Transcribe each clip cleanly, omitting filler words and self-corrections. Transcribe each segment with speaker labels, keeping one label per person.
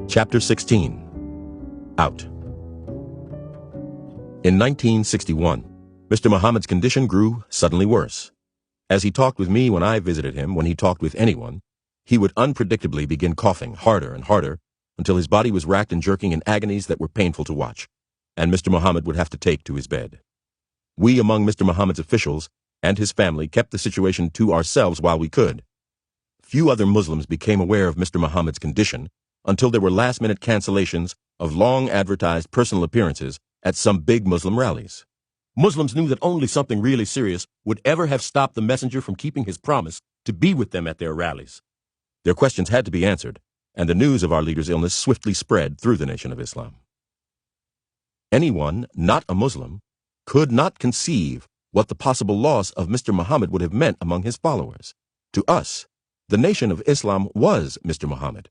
Speaker 1: Chapter 16. Out. In 1961, Mr. Muhammad's condition grew suddenly worse. As he talked with me when I visited him, when he talked with anyone, he would unpredictably begin coughing harder and harder until his body was racked and jerking in agonies that were painful to watch, and Mr. Muhammad would have to take to his bed. We among Mr. Muhammad's officials and his family kept the situation to ourselves while we could. Few other Muslims became aware of Mr. Muhammad's condition until there were last-minute cancellations of long-advertised personal appearances at some big Muslim rallies. Muslims knew that only something really serious would ever have stopped the messenger from keeping his promise to be with them at their rallies. Their questions had to be answered, and the news of our leader's illness swiftly spread through the Nation of Islam. Anyone not a Muslim could not conceive what the possible loss of Mr. Muhammad would have meant among his followers. To us, the Nation of Islam was Mr. Muhammad.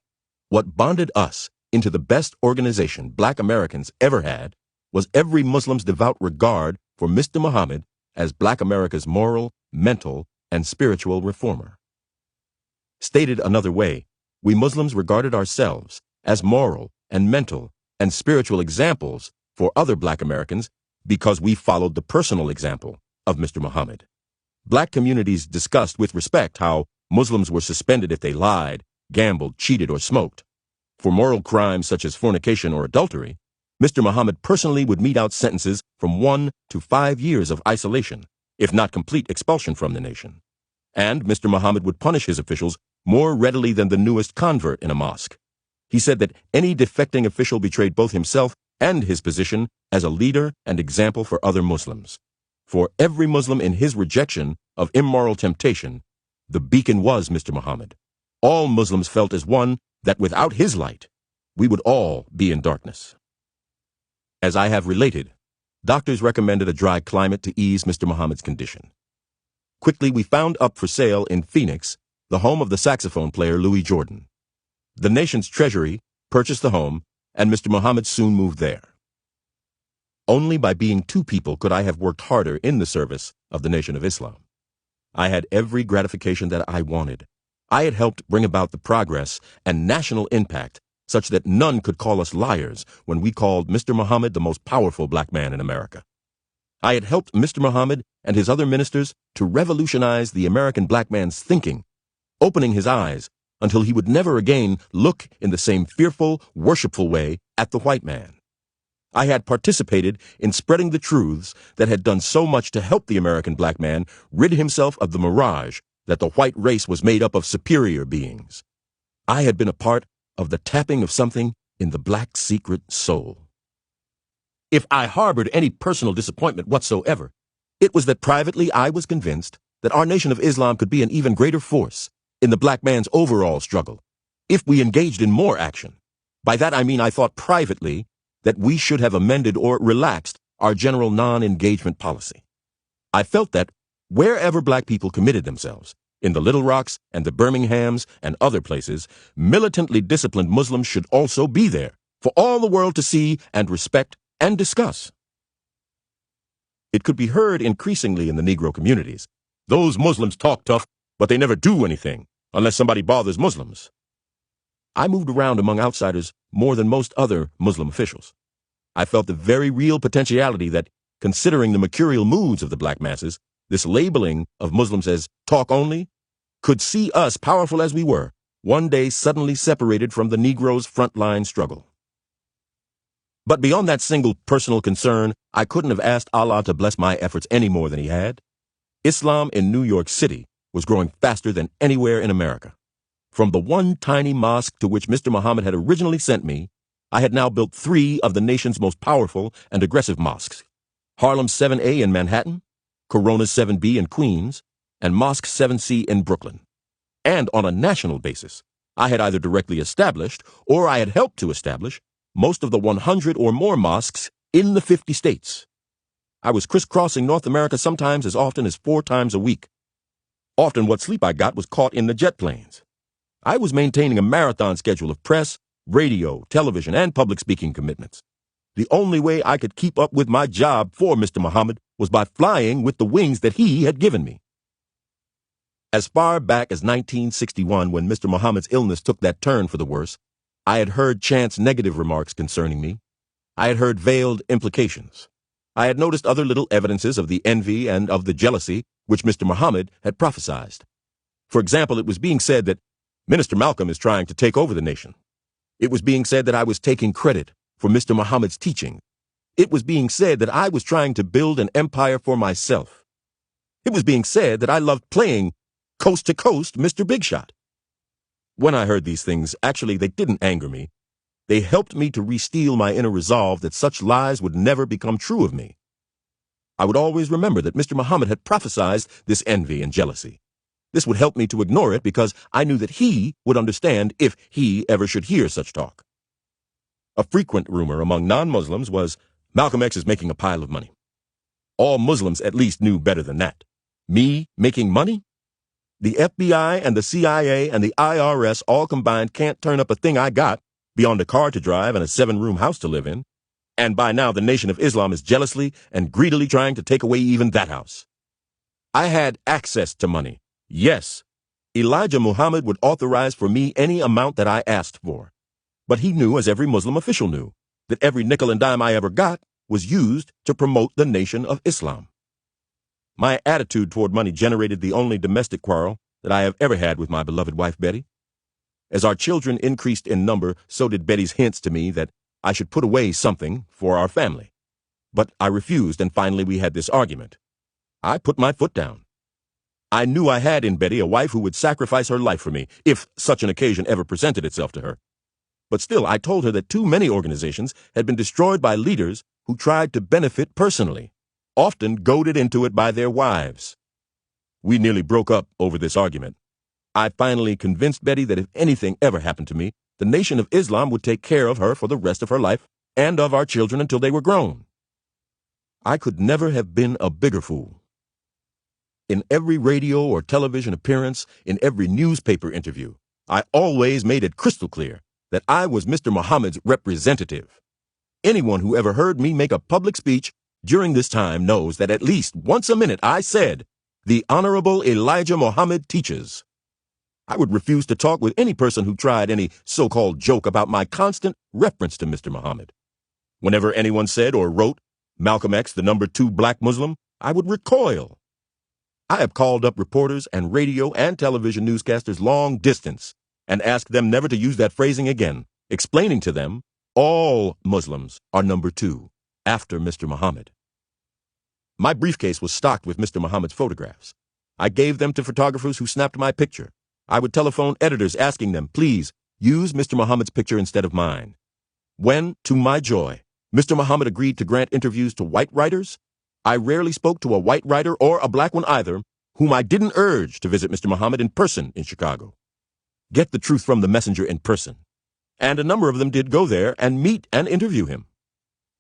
Speaker 1: What bonded us into the best organization Black Americans ever had was every Muslim's devout regard for Mr. Muhammad as Black America's moral, mental, and spiritual reformer. Stated another way, we Muslims regarded ourselves as moral and mental and spiritual examples for other Black Americans because we followed the personal example of Mr. Muhammad. Black communities discussed with respect how Muslims were suspended if they lied, gambled, cheated, or smoked. For moral crimes such as fornication or adultery, Mr. Muhammad personally would mete out sentences from 1 to 5 years of isolation, if not complete expulsion from the nation. And Mr. Muhammad would punish his officials more readily than the newest convert in a mosque. He said that any defecting official betrayed both himself and his position as a leader and example for other Muslims. For every Muslim in his rejection of immoral temptation, the beacon was Mr. Muhammad. All Muslims felt as one that without his light, we would all be in darkness. As I have related, doctors recommended a dry climate to ease Mr. Muhammad's condition. Quickly, we found up for sale in Phoenix the home of the saxophone player Louis Jordan. The nation's treasury purchased the home, and Mr. Muhammad soon moved there. Only by being two people could I have worked harder in the service of the Nation of Islam. I had every gratification that I wanted. I had helped bring about the progress and national impact such that none could call us liars when we called Mr. Muhammad the most powerful Black man in America. I had helped Mr. Muhammad and his other ministers to revolutionize the American Black man's thinking, opening his eyes until he would never again look in the same fearful, worshipful way at the white man. I had participated in spreading the truths that had done so much to help the American Black man rid himself of the mirage that the white race was made up of superior beings. I had been a part of the tapping of something in the Black secret soul. If I harbored any personal disappointment whatsoever, it was that privately I was convinced that our Nation of Islam could be an even greater force in the Black man's overall struggle if we engaged in more action. By that I mean I thought privately that we should have amended or relaxed our general non-engagement policy. I felt that wherever Black people committed themselves, in the Little Rocks and the Birminghams and other places, militantly disciplined Muslims should also be there for all the world to see and respect and discuss. It could be heard increasingly in the Negro communities. Those Muslims talk tough, but they never do anything unless somebody bothers Muslims. I moved around among outsiders more than most other Muslim officials. I felt the very real potentiality that, considering the mercurial moods of the Black masses, this labeling of Muslims as talk only could see us, powerful as we were, one day suddenly separated from the Negro's frontline struggle. But beyond that single personal concern, I couldn't have asked Allah to bless my efforts any more than He had. Islam in New York City was growing faster than anywhere in America. From the one tiny mosque to which Mr. Muhammad had originally sent me, I had now built 3 of the nation's most powerful and aggressive mosques: Harlem 7A in Manhattan, Corona 7B in Queens, and Mosque 7C in Brooklyn. And on a national basis, I had either directly established or I had helped to establish most of the 100 or more mosques in the 50 states. I was crisscrossing North America sometimes as often as 4 times a week. Often what sleep I got was caught in the jet planes. I was maintaining a marathon schedule of press, radio, television, and public speaking commitments. The only way I could keep up with my job for Mr. Muhammad was by flying with the wings that he had given me. As far back as 1961, when Mr. Muhammad's illness took that turn for the worse, I had heard chance negative remarks concerning me. I had heard veiled implications. I had noticed other little evidences of the envy and of the jealousy which Mr. Muhammad had prophesied. For example, it was being said that Minister Malcolm is trying to take over the nation. It was being said that I was taking credit for Mr. Muhammad's teaching. It was being said that I was trying to build an empire for myself. It was being said that I loved playing coast to coast Mr. Big Shot. When I heard these things, actually, they didn't anger me. They helped me to re-steel my inner resolve that such lies would never become true of me. I would always remember that Mr. Muhammad had prophesied this envy and jealousy. This would help me to ignore it because I knew that he would understand if he ever should hear such talk. A frequent rumor among non-Muslims was, Malcolm X is making a pile of money. All Muslims at least knew better than that. Me making money? The FBI and the CIA and the IRS all combined can't turn up a thing I got beyond a car to drive and a 7-room house to live in. And by now the Nation of Islam is jealously and greedily trying to take away even that house. I had access to money. Yes, Elijah Muhammad would authorize for me any amount that I asked for. But he knew, as every Muslim official knew, that every nickel and dime I ever got was used to promote the Nation of Islam. My attitude toward money generated the only domestic quarrel that I have ever had with my beloved wife, Betty. As our children increased in number, so did Betty's hints to me that I should put away something for our family. But I refused, and finally we had this argument. I put my foot down. I knew I had in Betty a wife who would sacrifice her life for me, if such an occasion ever presented itself to her. But still, I told her that too many organizations had been destroyed by leaders who tried to benefit personally, often goaded into it by their wives. We nearly broke up over this argument. I finally convinced Betty that if anything ever happened to me, the Nation of Islam would take care of her for the rest of her life and of our children until they were grown. I could never have been a bigger fool. In every radio or television appearance, in every newspaper interview, I always made it crystal clear that I was Mr. Muhammad's representative. Anyone who ever heard me make a public speech during this time knows that at least once a minute I said, "The Honorable Elijah Muhammad teaches." I would refuse to talk with any person who tried any so-called joke about my constant reference to Mr. Muhammad. Whenever anyone said or wrote, Malcolm X, the number 2 black Muslim, I would recoil. I have called up reporters and radio and television newscasters long distance and asked them never to use that phrasing again, explaining to them all Muslims are number 2 after Mr. Muhammad. My briefcase was stocked with Mr. Muhammad's photographs. I gave them to photographers who snapped my picture. I would telephone editors asking them, please, use Mr. Muhammad's picture instead of mine. When, to my joy, Mr. Muhammad agreed to grant interviews to white writers, I rarely spoke to a white writer or a black one either, whom I didn't urge to visit Mr. Muhammad in person in Chicago. Get the truth from the messenger in person. And a number of them did go there and meet and interview him.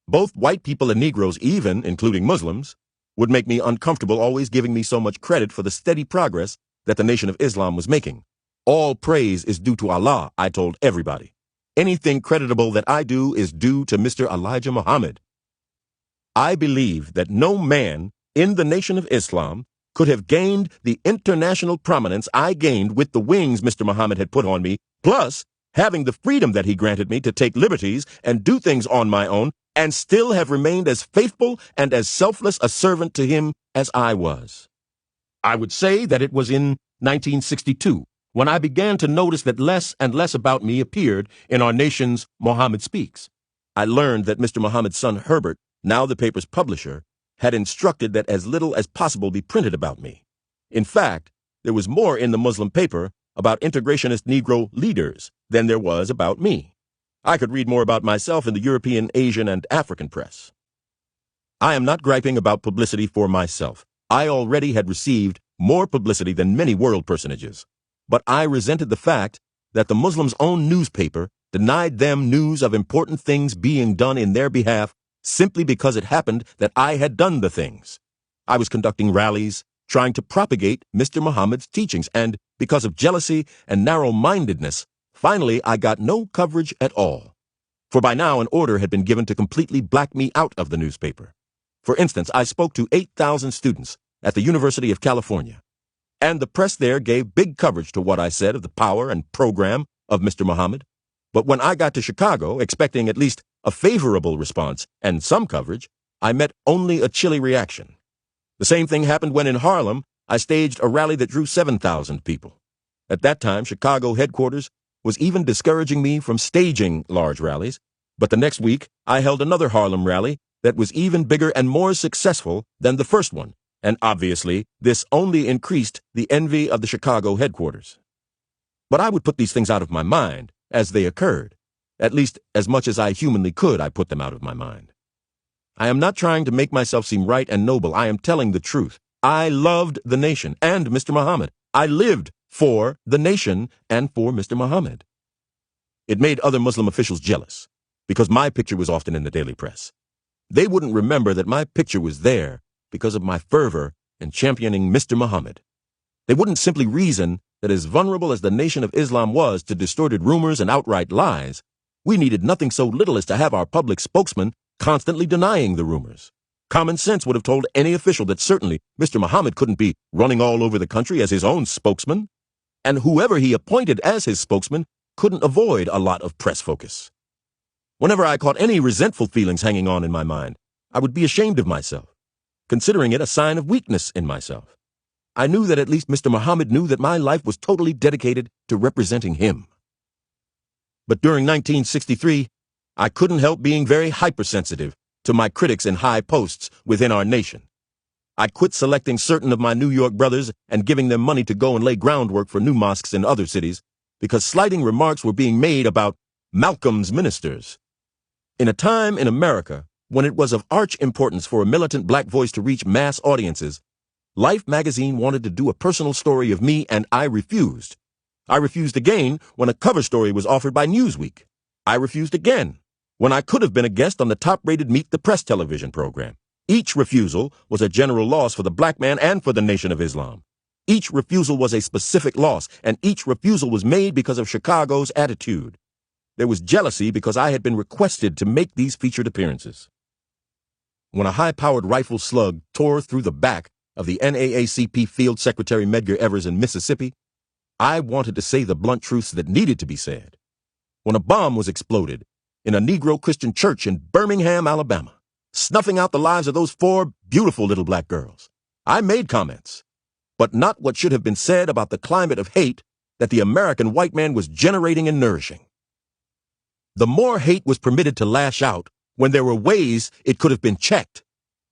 Speaker 1: Both white people and Negroes, even including Muslims, would make me uncomfortable always giving me so much credit for the steady progress that the Nation of Islam was making. All praise is due to Allah, I told everybody. Anything creditable that I do is due to Mr. Elijah Muhammad. I believe that no man in the Nation of Islam could have gained the international prominence I gained with the wings Mr. Muhammad had put on me, plus having the freedom that he granted me to take liberties and do things on my own, and still have remained as faithful and as selfless a servant to him as I was. I would say that it was in 1962 when I began to notice that less and less about me appeared in our nation's Muhammad Speaks. I learned that Mr. Muhammad's son Herbert, now the paper's publisher, had instructed that as little as possible be printed about me. In fact, there was more in the Muslim paper about integrationist Negro leaders than there was about me. I could read more about myself in the European, Asian, and African press. I am not griping about publicity for myself. I already had received more publicity than many world personages. But I resented the fact that the Muslims' own newspaper denied them news of important things being done in their behalf simply because it happened that I had done the things. I was conducting rallies, trying to propagate Mr. Muhammad's teachings, and because of jealousy and narrow-mindedness, finally I got no coverage at all. For by now an order had been given to completely black me out of the newspaper. For instance, I spoke to 8,000 students at the University of California, and the press there gave big coverage to what I said of the power and program of Mr. Muhammad. But when I got to Chicago, expecting at least a favorable response and some coverage, I met only a chilly reaction. The same thing happened when in Harlem, I staged a rally that drew 7,000 people. At that time, Chicago headquarters was even discouraging me from staging large rallies, but the next week, I held another Harlem rally that was even bigger and more successful than the first one, and obviously, this only increased the envy of the Chicago headquarters. But I would put these things out of my mind as they occurred. At least as much as I humanly could, I put them out of my mind. I am not trying to make myself seem right and noble. I am telling the truth. I loved the nation and Mr. Muhammad. I lived for the nation and for Mr. Muhammad. It made other Muslim officials jealous, because my picture was often in the daily press. They wouldn't remember that my picture was there because of my fervor in championing Mr. Muhammad. They wouldn't simply reason that as vulnerable as the Nation of Islam was to distorted rumors and outright lies, we needed nothing so little as to have our public spokesman constantly denying the rumors. Common sense would have told any official that certainly Mr. Muhammad couldn't be running all over the country as his own spokesman, and whoever he appointed as his spokesman couldn't avoid a lot of press focus. Whenever I caught any resentful feelings hanging on in my mind, I would be ashamed of myself, considering it a sign of weakness in myself. I knew that at least Mr. Muhammad knew that my life was totally dedicated to representing him. But during 1963, I couldn't help being very hypersensitive to my critics in high posts within our nation. I quit selecting certain of my New York brothers and giving them money to go and lay groundwork for new mosques in other cities because slighting remarks were being made about Malcolm's ministers. In a time in America when it was of arch importance for a militant black voice to reach mass audiences, Life magazine wanted to do a personal story of me, and I refused. I refused again when a cover story was offered by Newsweek. I refused again when I could have been a guest on the top-rated Meet the Press television program. Each refusal was a general loss for the black man and for the Nation of Islam. Each refusal was a specific loss, and each refusal was made because of Chicago's attitude. There was jealousy because I had been requested to make these featured appearances. When a high-powered rifle slug tore through the back of the NAACP Field Secretary Medgar Evers in Mississippi, I wanted to say the blunt truths that needed to be said. When a bomb was exploded in a Negro Christian church in Birmingham, Alabama, snuffing out the lives of those 4 beautiful little black girls, I made comments, but not what should have been said about the climate of hate that the American white man was generating and nourishing. The more hate was permitted to lash out when there were ways it could have been checked,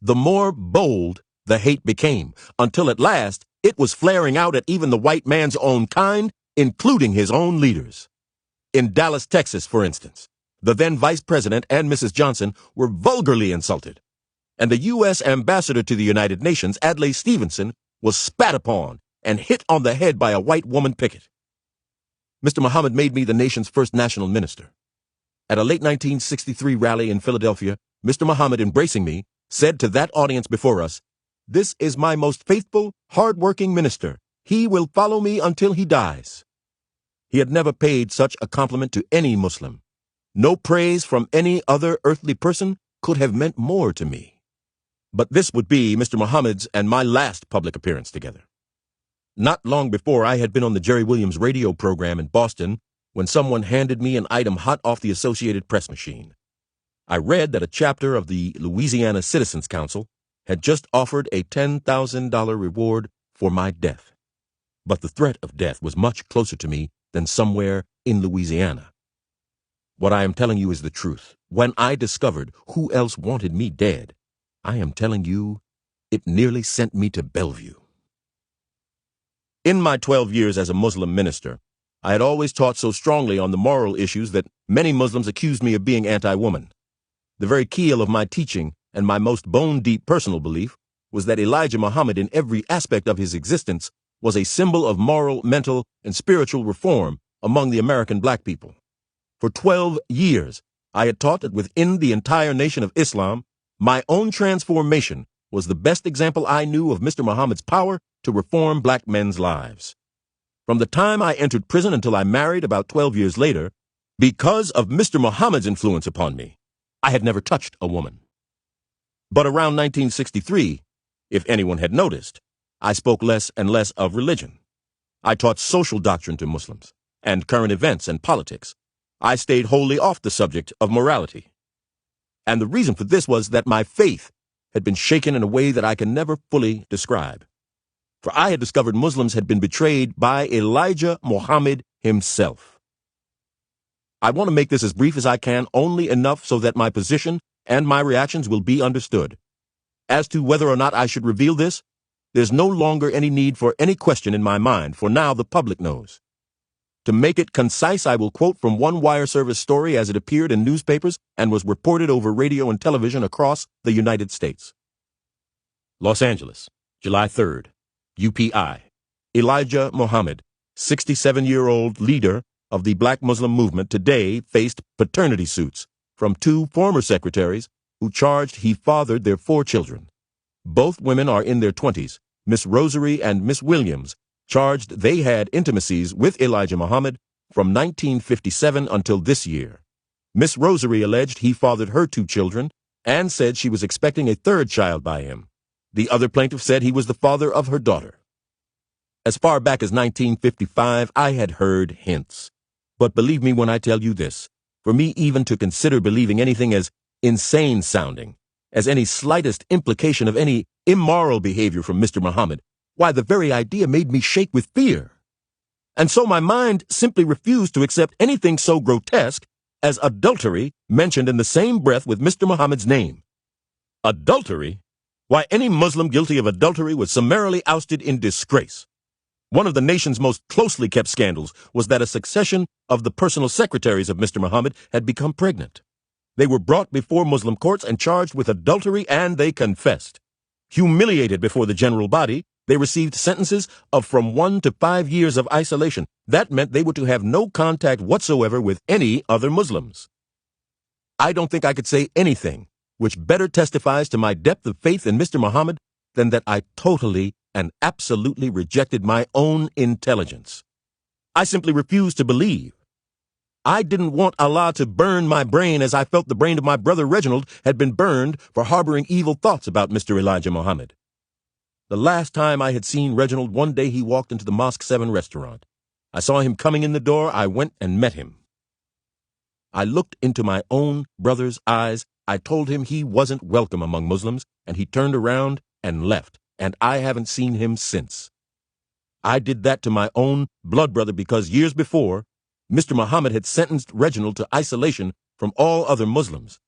Speaker 1: the more bold the hate became, until at last it was flaring out at even the white man's own kind, including his own leaders. In Dallas, Texas, for instance, the then Vice President and Mrs. Johnson were vulgarly insulted, and the U.S. Ambassador to the United Nations, Adlai Stevenson, was spat upon and hit on the head by a white woman picket. Mr. Muhammad made me the nation's first national minister. At a late 1963 rally in Philadelphia, Mr. Muhammad, embracing me, said to that audience before us, "This is my most faithful, hard-working minister. He will follow me until he dies." He had never paid such a compliment to any Muslim. No praise from any other earthly person could have meant more to me. But this would be Mr. Muhammad's and my last public appearance together. Not long before, I had been on the Jerry Williams radio program in Boston when someone handed me an item hot off the Associated Press machine. I read that a chapter of the Louisiana Citizens Council had just offered a $10,000 reward for my death. But the threat of death was much closer to me than somewhere in Louisiana. What I am telling you is the truth. When I discovered who else wanted me dead, I am telling you, it nearly sent me to Bellevue. In my 12 years as a Muslim minister, I had always taught so strongly on the moral issues that many Muslims accused me of being anti-woman. The very keel of my teaching and my most bone-deep personal belief was that Elijah Muhammad, in every aspect of his existence, was a symbol of moral, mental, and spiritual reform among the American black people. For 12 years, I had taught that within the entire Nation of Islam, my own transformation was the best example I knew of Mr. Muhammad's power to reform black men's lives. From the time I entered prison until I married about 12 years later, because of Mr. Muhammad's influence upon me, I had never touched a woman. But around 1963, if anyone had noticed, I spoke less and less of religion. I taught social doctrine to Muslims, and current events and politics, I stayed wholly off the subject of morality. And the reason for this was that my faith had been shaken in a way that I can never fully describe. For I had discovered Muslims had been betrayed by Elijah Muhammad himself. I want to make this as brief as I can, only enough so that my position and my reactions will be understood. As to whether or not I should reveal this, there's no longer any need for any question in my mind, for now the public knows. To make it concise, I will quote from one wire service story as it appeared in newspapers and was reported over radio and television across the United States. Los Angeles, July 3rd. UPI. Elijah Muhammad, 67-year-old leader of the Black Muslim movement, today faced paternity suits from two former secretaries who charged he fathered their 4 children. Both women are in their 20s. Miss Rosary and Miss Williams charged they had intimacies with Elijah Muhammad from 1957 until this year. Miss Rosary alleged he fathered her 2 children and said she was expecting a 3rd child by him. The other plaintiff said he was the father of her daughter. As far back as 1955, I had heard hints. But believe me when I tell you this, for me even to consider believing anything as insane sounding, as any slightest implication of any immoral behavior from Mr. Muhammad, why, the very idea made me shake with fear. And so my mind simply refused to accept anything so grotesque as adultery mentioned in the same breath with Mr. Muhammad's name. Adultery? Why, any Muslim guilty of adultery was summarily ousted in disgrace. One of the nation's most closely kept scandals was that a succession of the personal secretaries of Mr. Muhammad had become pregnant. They were brought before Muslim courts and charged with adultery, and they confessed. Humiliated before the general body, they received sentences of from 1 to 5 years of isolation. That meant they were to have no contact whatsoever with any other Muslims. I don't think I could say anything which better testifies to my depth of faith in Mr. Muhammad than that I totally and absolutely rejected my own intelligence. I simply refused to believe. I didn't want Allah to burn my brain as I felt the brain of my brother Reginald had been burned for harboring evil thoughts about Mr. Elijah Muhammad. The last time I had seen Reginald, one day he walked into the Mosque 7 restaurant. I saw him coming in the door. I went and met him. I looked into my own brother's eyes. I told him he wasn't welcome among Muslims, and he turned around and left, and I haven't seen him since. I did that to my own blood brother because years before, Mr. Muhammad had sentenced Reginald to isolation from all other Muslims,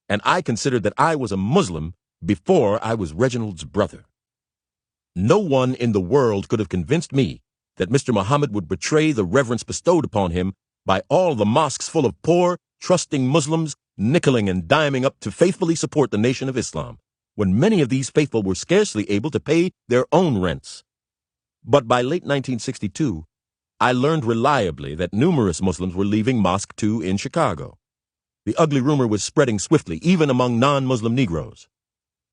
Speaker 1: and I considered that I was a Muslim before I was Reginald's brother. No one in the world could have convinced me that Mr. Muhammad would betray the reverence bestowed upon him by all the mosques full of poor, trusting Muslims nickeling and diming up to faithfully support the Nation of Islam, when many of these faithful were scarcely able to pay their own rents. But by late 1962, I learned reliably that numerous Muslims were leaving Mosque 2 in Chicago. The ugly rumor was spreading swiftly, even among non-Muslim Negroes.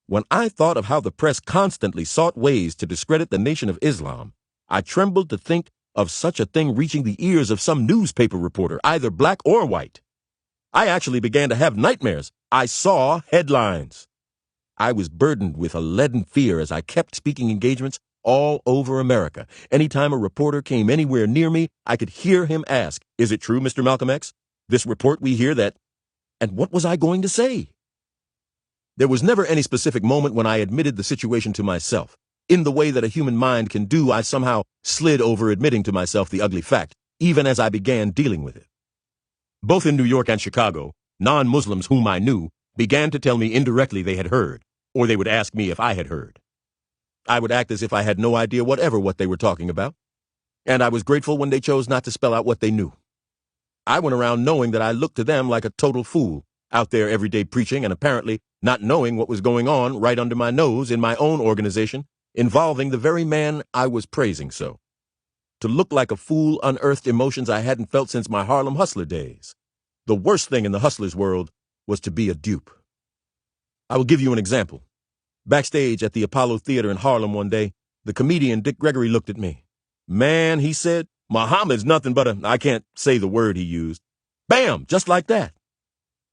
Speaker 1: When I thought of how the press constantly sought ways to discredit the Nation of Islam, I trembled to think of such a thing reaching the ears of some newspaper reporter, either black or white. I actually began to have nightmares. I saw headlines. I was burdened with a leaden fear as I kept speaking engagements all over America. Anytime a reporter came anywhere near me, I could hear him ask, "Is it true, Mr. Malcolm X? This report we hear that..." And what was I going to say? There was never any specific moment when I admitted the situation to myself. In the way that a human mind can do, I somehow slid over admitting to myself the ugly fact, even as I began dealing with it. Both in New York and Chicago, non-Muslims whom I knew began to tell me indirectly they had heard, or they would ask me if I had heard. I would act as if I had no idea whatever what they were talking about, and I was grateful when they chose not to spell out what they knew. I went around knowing that I looked to them like a total fool, out there every day preaching and apparently not knowing what was going on right under my nose in my own organization, involving the very man I was praising so. To look like a fool unearthed emotions I hadn't felt since my Harlem Hustler days. The worst thing in the hustler's world was to be a dupe. I will give you an example. Backstage at the Apollo Theater in Harlem one day, the comedian Dick Gregory looked at me. "Man," he said, "Muhammad's nothing but I can't say the word he used." Bam! Just like that.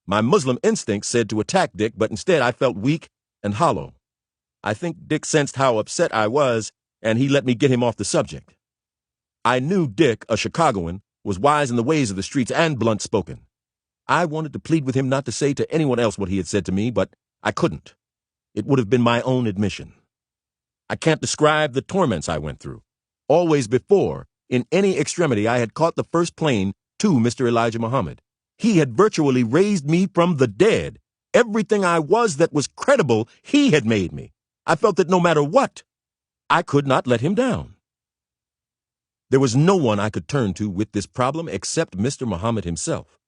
Speaker 1: My Muslim instinct said to attack Dick, but instead I felt weak and hollow. I think Dick sensed how upset I was, and he let me get him off the subject. I knew Dick, a Chicagoan, was wise in the ways of the streets and blunt-spoken. I wanted to plead with him not to say to anyone else what he had said to me, but I couldn't. It would have been my own admission. I can't describe the torments I went through. Always before, in any extremity, I had caught the first plane to Mr. Elijah Muhammad. He had virtually raised me from the dead. Everything I was that was credible, he had made me. I felt that no matter what, I could not let him down. There was no one I could turn to with this problem except Mr. Muhammad himself.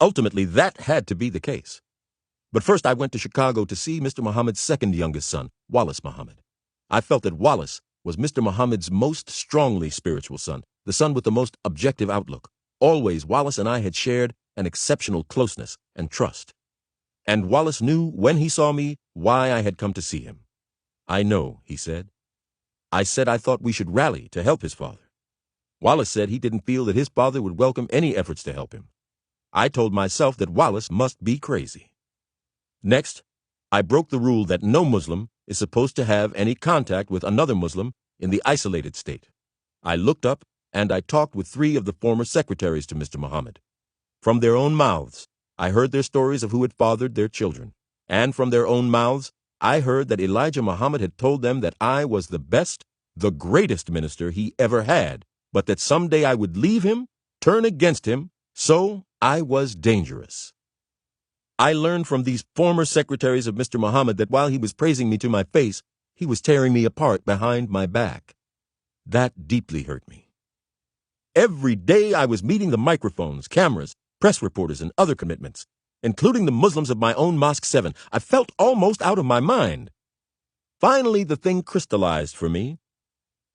Speaker 1: Ultimately, that had to be the case. But first I went to Chicago to see Mr. Muhammad's second youngest son, Wallace Muhammad. I felt that Wallace was Mr. Muhammad's most strongly spiritual son, the son with the most objective outlook. Always Wallace and I had shared an exceptional closeness and trust. And Wallace knew when he saw me why I had come to see him. "I know," he said. I said I thought we should rally to help his father. Wallace said he didn't feel that his father would welcome any efforts to help him. I told myself that Wallace must be crazy. Next, I broke the rule that no Muslim is supposed to have any contact with another Muslim in the isolated state. I looked up and I talked with 3 of the former secretaries to Mr. Muhammad. From their own mouths, I heard their stories of who had fathered their children, and from their own mouths, I heard that Elijah Muhammad had told them that I was the best, the greatest minister he ever had, but that someday I would leave him, turn against him, so I was dangerous. I learned from these former secretaries of Mr. Muhammad that while he was praising me to my face, he was tearing me apart behind my back. That deeply hurt me. Every day I was meeting the microphones, cameras, press reporters, and other commitments, including the Muslims of my own Mosque 7. I felt almost out of my mind. Finally, the thing crystallized for me.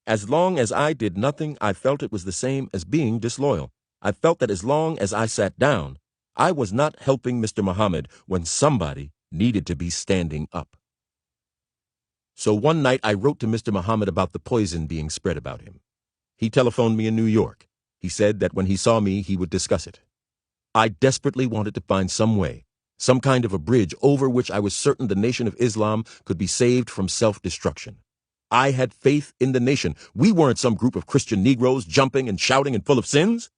Speaker 1: As long as I did nothing, I felt it was the same as being disloyal. I felt that as long as I sat down, I was not helping Mr. Muhammad when somebody needed to be standing up. So one night I wrote to Mr. Muhammad about the poison being spread about him. He telephoned me in New York. He said that when he saw me, he would discuss it. I desperately wanted to find some way, some kind of a bridge over which I was certain the Nation of Islam could be saved from self-destruction. I had faith in the nation. We weren't some group of Christian Negroes jumping and shouting and full of sins.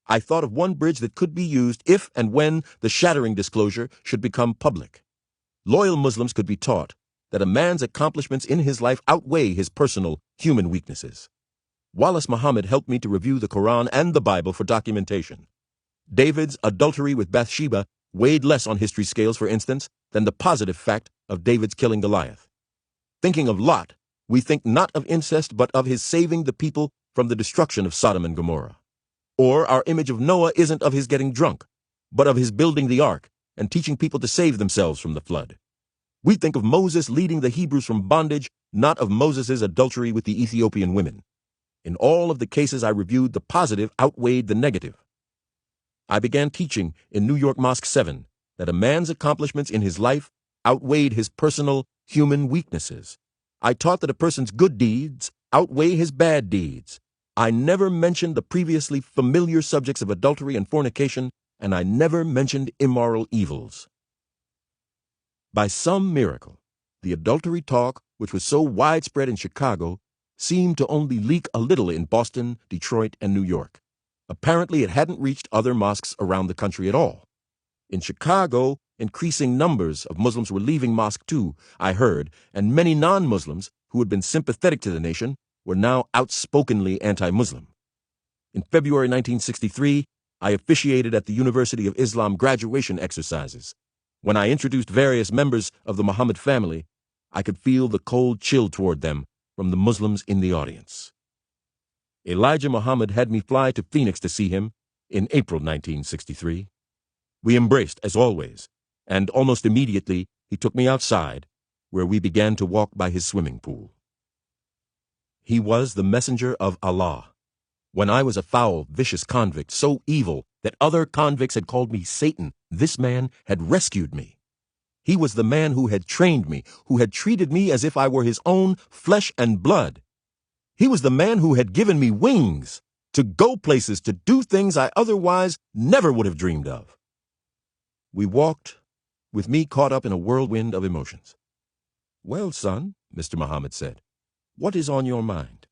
Speaker 1: I thought of one bridge that could be used if and when the shattering disclosure should become public. Loyal Muslims could be taught that a man's accomplishments in his life outweigh his personal human weaknesses. Wallace Muhammad helped me to review the Quran and the Bible for documentation. David's adultery with Bathsheba weighed less on history scales, for instance, than the positive fact of David's killing Goliath. Thinking of Lot, we think not of incest but of his saving the people from the destruction of Sodom and Gomorrah. Or our image of Noah isn't of his getting drunk, but of his building the ark and teaching people to save themselves from the flood. We think of Moses leading the Hebrews from bondage, not of Moses' adultery with the Ethiopian women. In all of the cases I reviewed, the positive outweighed the negative. I began teaching in New York Mosque 7 that a man's accomplishments in his life outweighed his personal human weaknesses. I taught that a person's good deeds outweigh his bad deeds. I never mentioned the previously familiar subjects of adultery and fornication, and I never mentioned immoral evils. By some miracle, the adultery talk, which was so widespread in Chicago, seemed to only leak a little in Boston, Detroit, and New York. Apparently, it hadn't reached other mosques around the country at all. In Chicago, increasing numbers of Muslims were leaving Mosque 2, I heard, and many non-Muslims who had been sympathetic to the nation were now outspokenly anti-Muslim. In February 1963, I officiated at the University of Islam graduation exercises. When I introduced various members of the Muhammad family, I could feel the cold chill toward them from the Muslims in the audience. Elijah Muhammad had me fly to Phoenix to see him in April 1963. We embraced, as always, and almost immediately he took me outside, where we began to walk by his swimming pool. He was the messenger of Allah. When I was a foul, vicious convict, so evil that other convicts had called me Satan, this man had rescued me. He was the man who had trained me, who had treated me as if I were his own flesh and blood. He was the man who had given me wings to go places, to do things I otherwise never would have dreamed of. We walked, with me caught up in a whirlwind of emotions. "Well, son," Mr. Muhammad said, "what is on your mind?"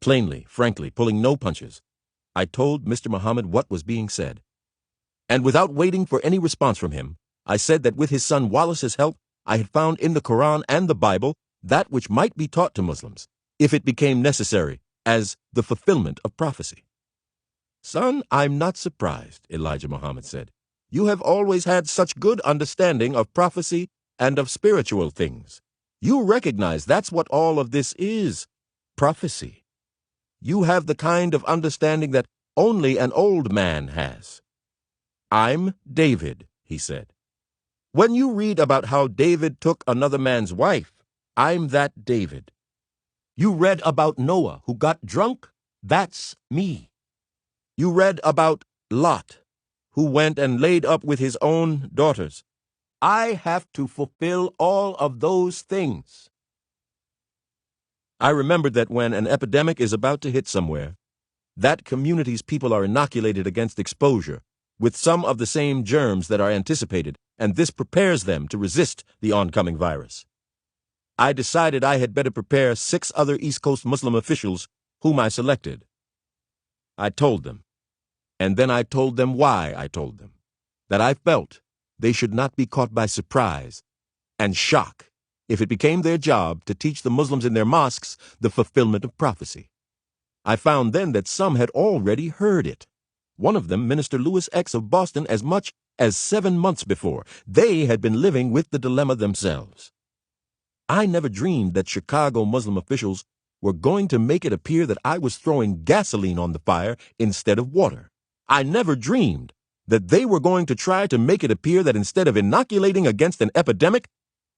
Speaker 1: Plainly, frankly, pulling no punches, I told Mr. Muhammad what was being said. And without waiting for any response from him, I said that with his son Wallace's help, I had found in the Quran and the Bible that which might be taught to Muslims, if it became necessary, as the fulfillment of prophecy. Son, I'm not surprised, Elijah Muhammad said. You have always had such good understanding of prophecy and of spiritual things. You recognize that's what all of this is, prophecy. You have the kind of understanding that only an old man has. I'm David, he said. When you read about how David took another man's wife, I'm that David. You read about Noah who got drunk? That's me. You read about Lot, who went and laid up with his own daughters. I have to fulfill all of those things. I remembered that when an epidemic is about to hit somewhere, that community's people are inoculated against exposure with some of the same germs that are anticipated, and this prepares them to resist the oncoming virus. I decided I had better prepare 6 other East Coast Muslim officials whom I selected. I told them, and then I told them why I told them, that I felt they should not be caught by surprise and shock if it became their job to teach the Muslims in their mosques the fulfillment of prophecy. I found then that some had already heard it. One of them, Minister Lewis X of Boston, as much as 7 months before. They had been living with the dilemma themselves. I never dreamed that Chicago Muslim officials were going to make it appear that I was throwing gasoline on the fire instead of water. I never dreamed that they were going to try to make it appear that instead of inoculating against an epidemic,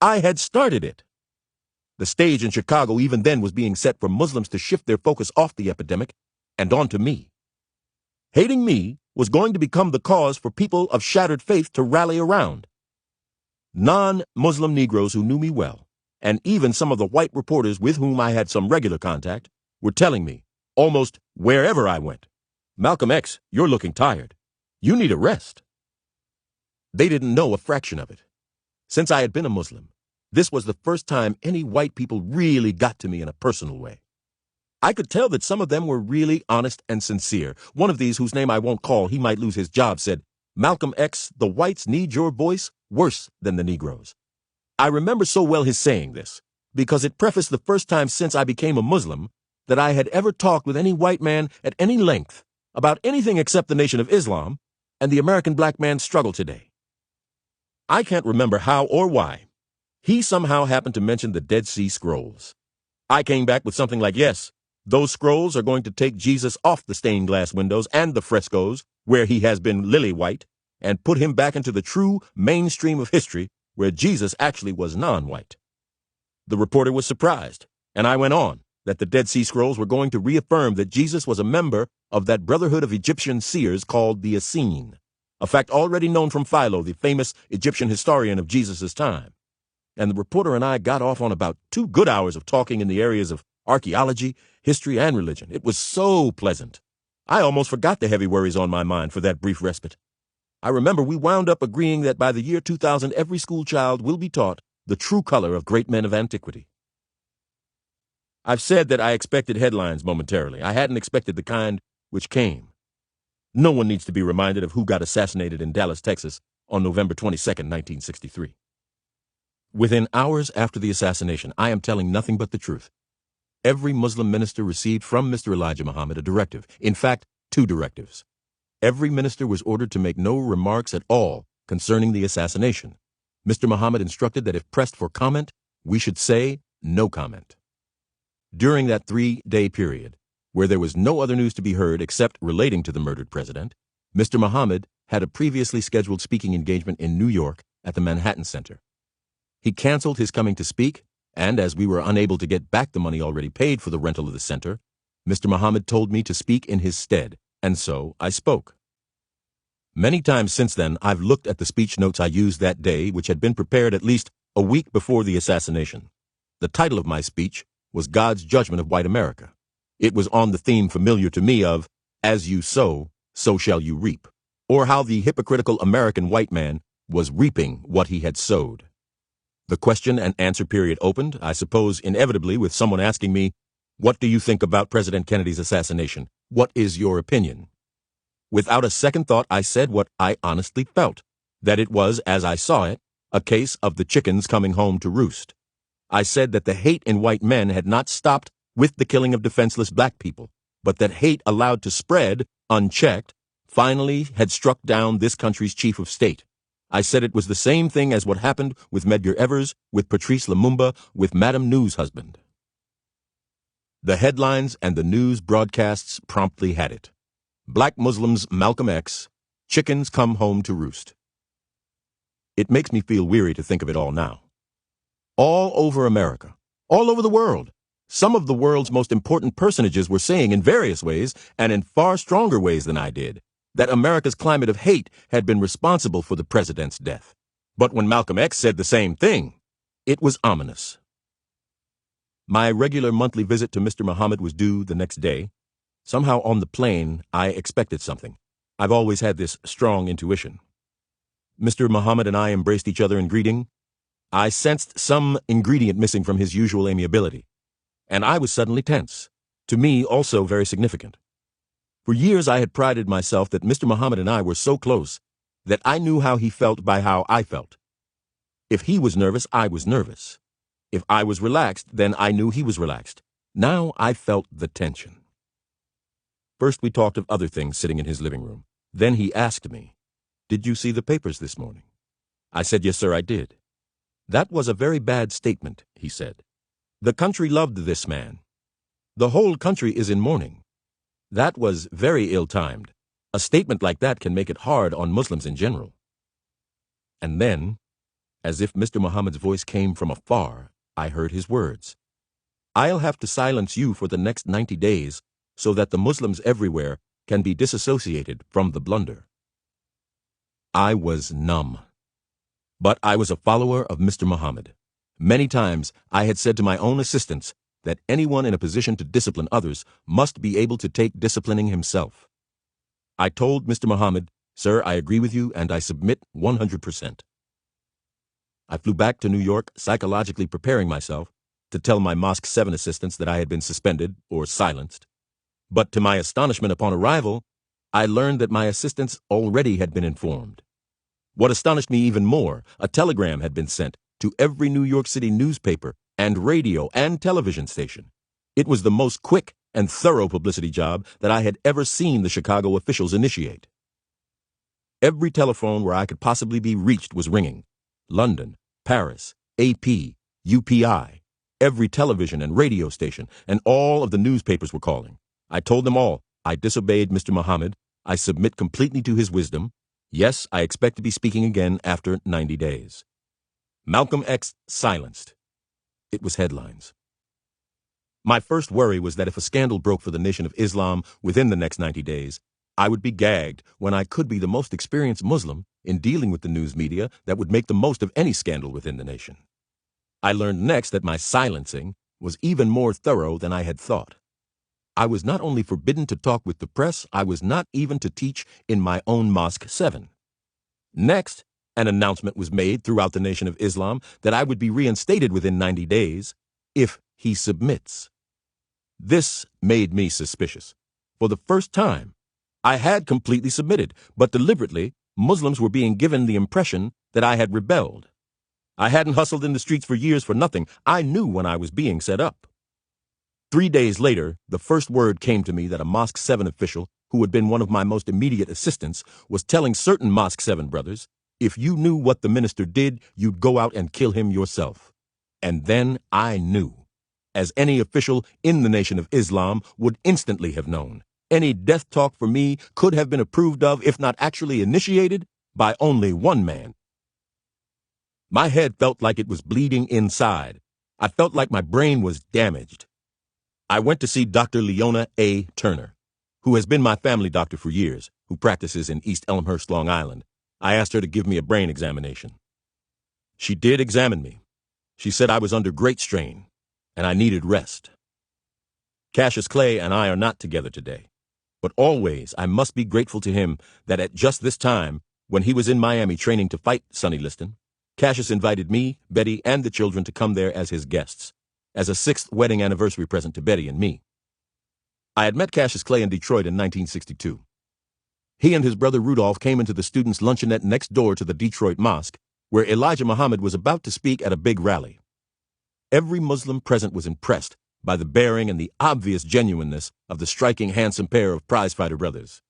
Speaker 1: I had started it. The stage in Chicago even then was being set for Muslims to shift their focus off the epidemic and onto me. Hating me was going to become the cause for people of shattered faith to rally around. Non-Muslim Negroes who knew me well, and even some of the white reporters with whom I had some regular contact, were telling me, almost wherever I went, Malcolm X, you're looking tired. You need a rest. They didn't know a fraction of it. Since I had been a Muslim, this was the first time any white people really got to me in a personal way. I could tell that some of them were really honest and sincere. One of these, whose name I won't call, he might lose his job, said, Malcolm X, the whites need your voice worse than the Negroes. I remember so well his saying this, because it prefaced the first time since I became a Muslim that I had ever talked with any white man at any length about anything except the Nation of Islam and the American black man's struggle today. I can't remember how or why. He somehow happened to mention the Dead Sea Scrolls. I came back with something like, yes, those scrolls are going to take Jesus off the stained glass windows and the frescoes, where he has been lily white, and put him back into the true mainstream of history, where Jesus actually was non-white. The reporter was surprised, and I went on that the Dead Sea Scrolls were going to reaffirm that Jesus was a member of that brotherhood of Egyptian seers called the Essene, a fact already known from Philo, the famous Egyptian historian of Jesus' time. And the reporter and I got off on about 2 good hours of talking in the areas of archaeology, history, and religion. It was so pleasant. I almost forgot the heavy worries on my mind for that brief respite. I remember we wound up agreeing that by the year 2000, every school child will be taught the true color of great men of antiquity. I've said that I expected headlines momentarily. I hadn't expected the kind which came. No one needs to be reminded of who got assassinated in Dallas, Texas on November 22nd, 1963. Within hours after the assassination, I am telling nothing but the truth. Every Muslim minister received from Mr. Elijah Muhammad a directive, in fact, 2 directives. Every minister was ordered to make no remarks at all concerning the assassination. Mr. Muhammad instructed that if pressed for comment, we should say no comment. During that 3-day period, where there was no other news to be heard except relating to the murdered president, Mr. Muhammad had a previously scheduled speaking engagement in New York at the Manhattan Center. He canceled his coming to speak, and as we were unable to get back the money already paid for the rental of the center, Mr. Muhammad told me to speak in his stead, and so I spoke. Many times since then, I've looked at the speech notes I used that day, which had been prepared at least a week before the assassination. The title of my speech was God's Judgment of White America. It was on the theme familiar to me of, as you sow, so shall you reap, or how the hypocritical American white man was reaping what he had sowed. The question and answer period opened, I suppose inevitably, with someone asking me, "What do you think about President Kennedy's assassination?" What is your opinion? Without a second thought, I said what I honestly felt, that it was, as I saw it, a case of the chickens coming home to roost. I said that the hate in white men had not stopped with the killing of defenseless black people, but that hate allowed to spread, unchecked, finally had struck down this country's chief of state. I said it was the same thing as what happened with Medgar Evers, with Patrice Lumumba, with Madame New's husband. The headlines and the news broadcasts promptly had it. Black Muslims Malcolm X, chickens come home to roost. It makes me feel weary to think of it all now. All over America, all over the world, some of the world's most important personages were saying in various ways, and in far stronger ways than I did, that America's climate of hate had been responsible for the president's death. But when Malcolm X said the same thing, it was ominous. My regular monthly visit to Mr. Muhammad was due the next day. Somehow on the plane, I expected something. I've always had this strong intuition. Mr. Muhammad and I embraced each other in greeting. I sensed some ingredient missing from his usual amiability, and I was suddenly tense, to me also very significant. For years I had prided myself that Mr. Muhammad and I were so close that I knew how he felt by how I felt. If he was nervous, I was nervous. If I was relaxed, then I knew he was relaxed. Now I felt the tension. First we talked of other things sitting in his living room. Then he asked me, "Did you see the papers this morning?" I said, "Yes, sir, I did." "That was a very bad statement," he said. "The country loved this man. The whole country is in mourning. That was very ill-timed. A statement like that can make it hard on Muslims in general." And then, as if Mr. Muhammad's voice came from afar, I heard his words. "I'll have to silence you for the next 90 days so that the Muslims everywhere can be disassociated from the blunder." I was numb. But I was a follower of Mr. Muhammad. Many times I had said to my own assistants that anyone in a position to discipline others must be able to take disciplining himself. I told Mr. Muhammad, "Sir, I agree with you and I submit 100%. I flew back to New York, psychologically preparing myself to tell my Mosque 7 assistants that I had been suspended or silenced. But to my astonishment upon arrival, I learned that my assistants already had been informed. What astonished me even more, a telegram had been sent to every New York City newspaper and radio and television station. It was the most quick and thorough publicity job that I had ever seen the Chicago officials initiate. Every telephone where I could possibly be reached was ringing. London, Paris, AP, UPI, every television and radio station, and all of the newspapers were calling. I told them all, I disobeyed Mr. Muhammad. I submit completely to his wisdom. Yes, I expect to be speaking again after 90 days. Malcolm X silenced. It was headlines. My first worry was that if a scandal broke for the Nation of Islam within the next 90 days, I would be gagged when I could be the most experienced Muslim in dealing with the news media that would make the most of any scandal within the nation. I learned next that my silencing was even more thorough than I had thought. I was not only forbidden to talk with the press, I was not even to teach in my own Mosque 7. Next, an announcement was made throughout the Nation of Islam that I would be reinstated within 90 days if he submits. This made me suspicious. For the first time, I had completely submitted, but deliberately, Muslims were being given the impression that I had rebelled. I hadn't hustled in the streets for years for nothing. I knew when I was being set up. 3 days later, the first word came to me that a Mosque 7 official, who had been one of my most immediate assistants, was telling certain Mosque 7 brothers, if you knew what the minister did, you'd go out and kill him yourself. And then I knew, as any official in the Nation of Islam would instantly have known. Any death talk for me could have been approved of, if not actually initiated, by only one man. My head felt like it was bleeding inside. I felt like my brain was damaged. I went to see Dr. Leona A. Turner, who has been my family doctor for years, who practices in East Elmhurst, Long Island. I asked her to give me a brain examination. She did examine me. She said I was under great strain, and I needed rest. Cassius Clay and I are not together today, but always I must be grateful to him that at just this time, when he was in Miami training to fight Sonny Liston, Cassius invited me, Betty, and the children to come there as his guests, as a 6th wedding anniversary present to Betty and me. I had met Cassius Clay in Detroit in 1962. He and his brother Rudolph came into the students' luncheonette next door to the Detroit Mosque, where Elijah Muhammad was about to speak at a big rally. Every Muslim present was impressed by the bearing and the obvious genuineness of the striking, handsome pair of prizefighter brothers.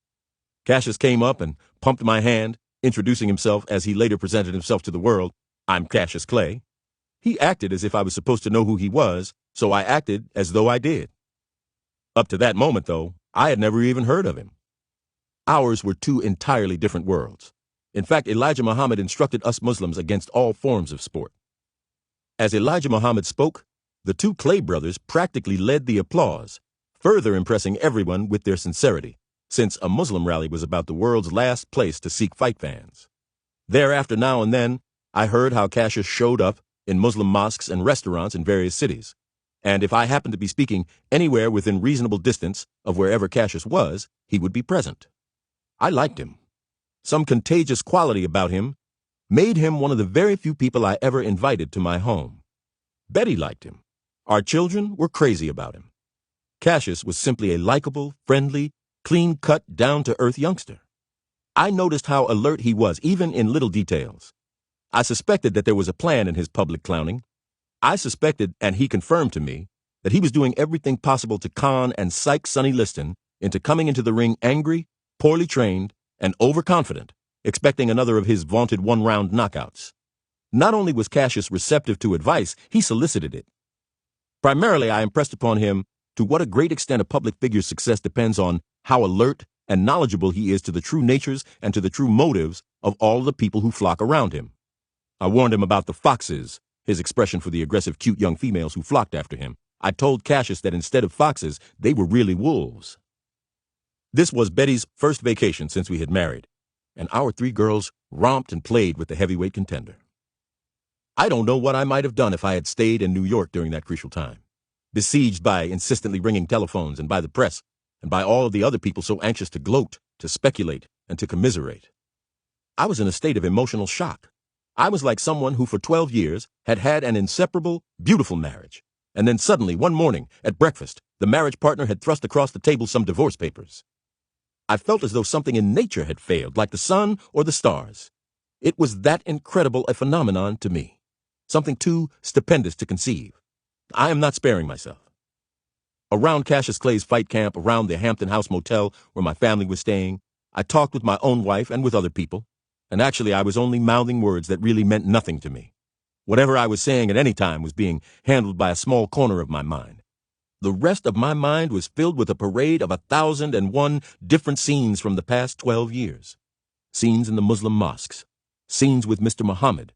Speaker 1: Cassius came up and pumped my hand, introducing himself as he later presented himself to the world. "I'm Cassius Clay." He acted as if I was supposed to know who he was, so I acted as though I did. Up to that moment, though, I had never even heard of him. Ours were two entirely different worlds. In fact, Elijah Muhammad instructed us Muslims against all forms of sport. As Elijah Muhammad spoke, the two Clay brothers practically led the applause, further impressing everyone with their sincerity, since a Muslim rally was about the world's last place to seek fight fans. Thereafter, now and then, I heard how Cassius showed up in Muslim mosques and restaurants in various cities, and if I happened to be speaking anywhere within reasonable distance of wherever Cassius was, he would be present. I liked him. Some contagious quality about him made him one of the very few people I ever invited to my home. Betty liked him. Our children were crazy about him. Cassius was simply a likable, friendly, clean-cut, down-to-earth youngster. I noticed how alert he was, even in little details. I suspected that there was a plan in his public clowning. I suspected, and he confirmed to me, that he was doing everything possible to con and psych Sonny Liston into coming into the ring angry, poorly trained, and overconfident, expecting another of his vaunted one-round knockouts. Not only was Cassius receptive to advice, he solicited it. Primarily, I impressed upon him to what a great extent a public figure's success depends on how alert and knowledgeable he is to the true natures and to the true motives of all the people who flock around him. I warned him about the foxes, his expression for the aggressive, cute young females who flocked after him. I told Cassius that instead of foxes, they were really wolves. This was Betty's first vacation since we had married, and our three girls romped and played with the heavyweight contender. I don't know what I might have done if I had stayed in New York during that crucial time, besieged by insistently ringing telephones and by the press, and by all of the other people so anxious to gloat, to speculate, and to commiserate. I was in a state of emotional shock. I was like someone who for 12 years had had an inseparable, beautiful marriage, and then suddenly, one morning, at breakfast, the marriage partner had thrust across the table some divorce papers. I felt as though something in nature had failed, like the sun or the stars. It was that incredible a phenomenon to me, something too stupendous to conceive. I am not sparing myself. Around Cassius Clay's fight camp, around the Hampton House Motel where my family was staying, I talked with my own wife and with other people, and actually I was only mouthing words that really meant nothing to me. Whatever I was saying at any time was being handled by a small corner of my mind. The rest of my mind was filled with a parade of 1,001 different scenes from the past 12 years. Scenes in the Muslim mosques, scenes with Mr. Muhammad,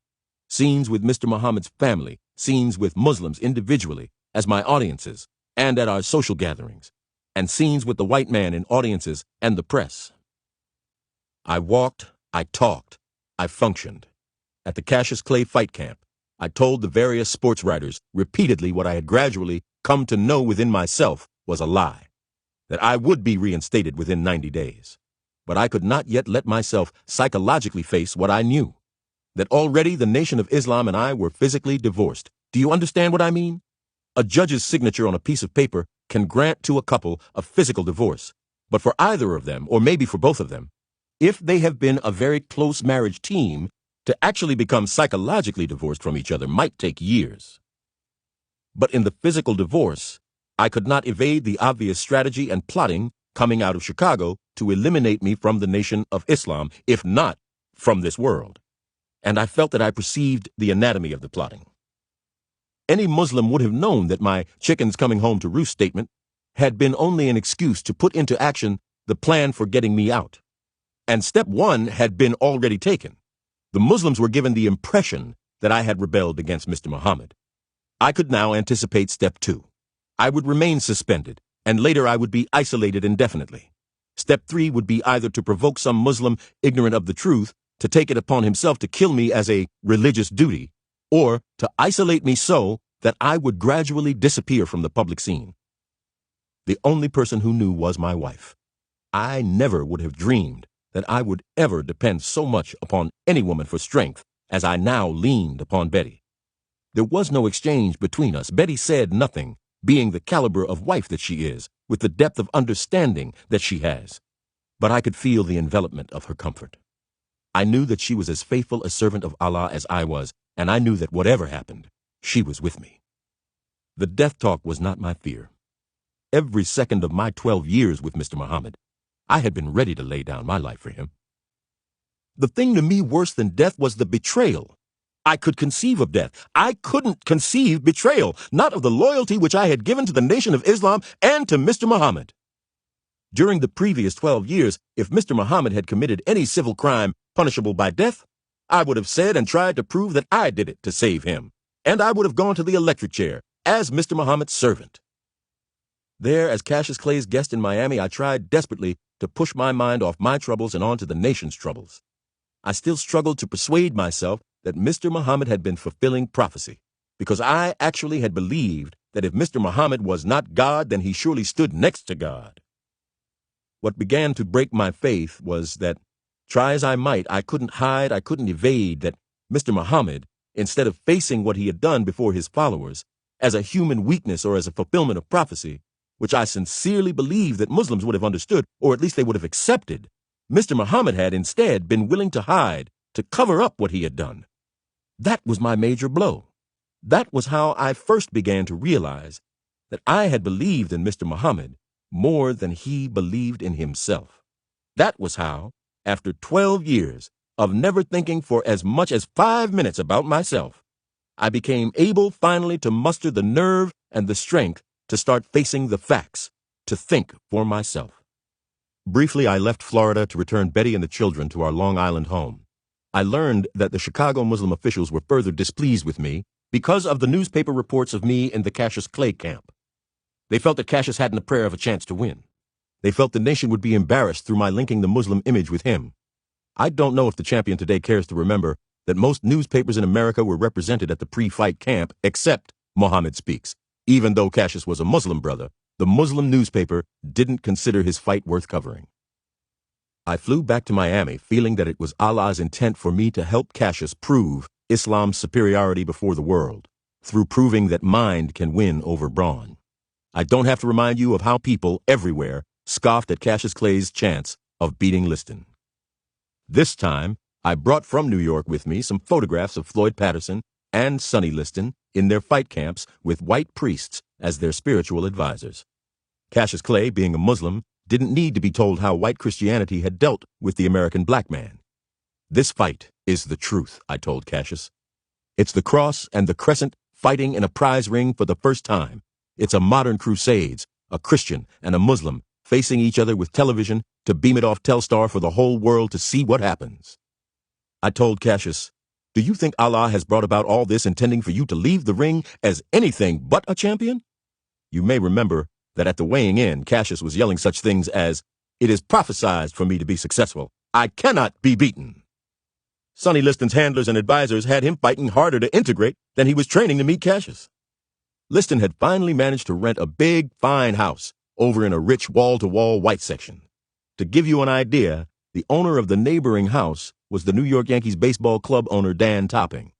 Speaker 1: scenes with Mr. Muhammad's family, scenes with Muslims individually as my audiences and at our social gatherings, and scenes with the white man in audiences and the press. I walked, I talked, I functioned. At the Cassius Clay fight camp, I told the various sports writers repeatedly what I had gradually come to know within myself was a lie, that I would be reinstated within 90 days. But I could not yet let myself psychologically face what I knew, that already the Nation of Islam and I were physically divorced. Do you understand what I mean? A judge's signature on a piece of paper can grant to a couple a physical divorce, but for either of them, or maybe for both of them, if they have been a very close marriage team, to actually become psychologically divorced from each other might take years. But in the physical divorce, I could not evade the obvious strategy and plotting coming out of Chicago to eliminate me from the Nation of Islam, if not from this world. And I felt that I perceived the anatomy of the plotting. Any Muslim would have known that my chickens coming home to roost statement had been only an excuse to put into action the plan for getting me out. And step one had been already taken. The Muslims were given the impression that I had rebelled against Mr. Muhammad. I could now anticipate step two. I would remain suspended, and later I would be isolated indefinitely. Step three would be either to provoke some Muslim ignorant of the truth to take it upon himself to kill me as a religious duty, or to isolate me so that I would gradually disappear from the public scene. The only person who knew was my wife. I never would have dreamed that I would ever depend so much upon any woman for strength as I now leaned upon Betty. There was no exchange between us. Betty said nothing, being the caliber of wife that she is, with the depth of understanding that she has, but I could feel the envelopment of her comfort. I knew that she was as faithful a servant of Allah as I was, and I knew that whatever happened, she was with me. The death talk was not my fear. Every second of my 12 years with Mr. Muhammad, I had been ready to lay down my life for him. The thing to me worse than death was the betrayal. I could conceive of death. I couldn't conceive betrayal, not of the loyalty which I had given to the Nation of Islam and to Mr. Muhammad. During the previous 12 years, if Mr. Muhammad had committed any civil crime punishable by death, I would have said and tried to prove that I did it to save him, and I would have gone to the electric chair as Mr. Muhammad's servant. There, as Cassius Clay's guest in Miami, I tried desperately to push my mind off my troubles and onto the nation's troubles. I still struggled to persuade myself that Mr. Muhammad had been fulfilling prophecy, because I actually had believed that if Mr. Muhammad was not God, then he surely stood next to God. What began to break my faith was that, try as I might, I couldn't hide, I couldn't evade that Mr. Muhammad, instead of facing what he had done before his followers, as a human weakness or as a fulfillment of prophecy, which I sincerely believe that Muslims would have understood, or at least they would have accepted, Mr. Muhammad had instead been willing to hide, to cover up what he had done. That was my major blow. That was how I first began to realize that I had believed in Mr. Muhammad more than he believed in himself. That was how, after 12 years of never thinking for as much as 5 minutes about myself, I became able finally to muster the nerve and the strength to start facing the facts, to think for myself. Briefly, I left Florida to return Betty and the children to our Long Island home. I learned that the Chicago Muslim officials were further displeased with me because of the newspaper reports of me in the Cassius Clay camp. They felt that Cassius hadn't a prayer of a chance to win. They felt the nation would be embarrassed through my linking the Muslim image with him. I don't know if the champion today cares to remember that most newspapers in America were represented at the pre-fight camp except Muhammad Speaks. Even though Cassius was a Muslim brother, the Muslim newspaper didn't consider his fight worth covering. I flew back to Miami feeling that it was Allah's intent for me to help Cassius prove Islam's superiority before the world, through proving that mind can win over brawn. I don't have to remind you of how people everywhere scoffed at Cassius Clay's chance of beating Liston. This time, I brought from New York with me some photographs of Floyd Patterson and Sonny Liston in their fight camps with white priests as their spiritual advisors. Cassius Clay, being a Muslim, didn't need to be told how white Christianity had dealt with the American black man. This fight is the truth, I told Cassius. It's the cross and the crescent fighting in a prize ring for the first time. It's a modern crusades, a Christian and a Muslim facing each other with television to beam it off Telstar for the whole world to see what happens. I told Cassius, do you think Allah has brought about all this intending for you to leave the ring as anything but a champion? You may remember that at the weighing in, Cassius was yelling such things as, "It is prophesied for me to be successful. I cannot be beaten." Sonny Liston's handlers and advisors had him fighting harder to integrate than he was training to meet Cassius. Liston had finally managed to rent a big, fine house over in a rich wall-to-wall white section. To give you an idea, the owner of the neighboring house was the New York Yankees baseball club owner Dan Topping.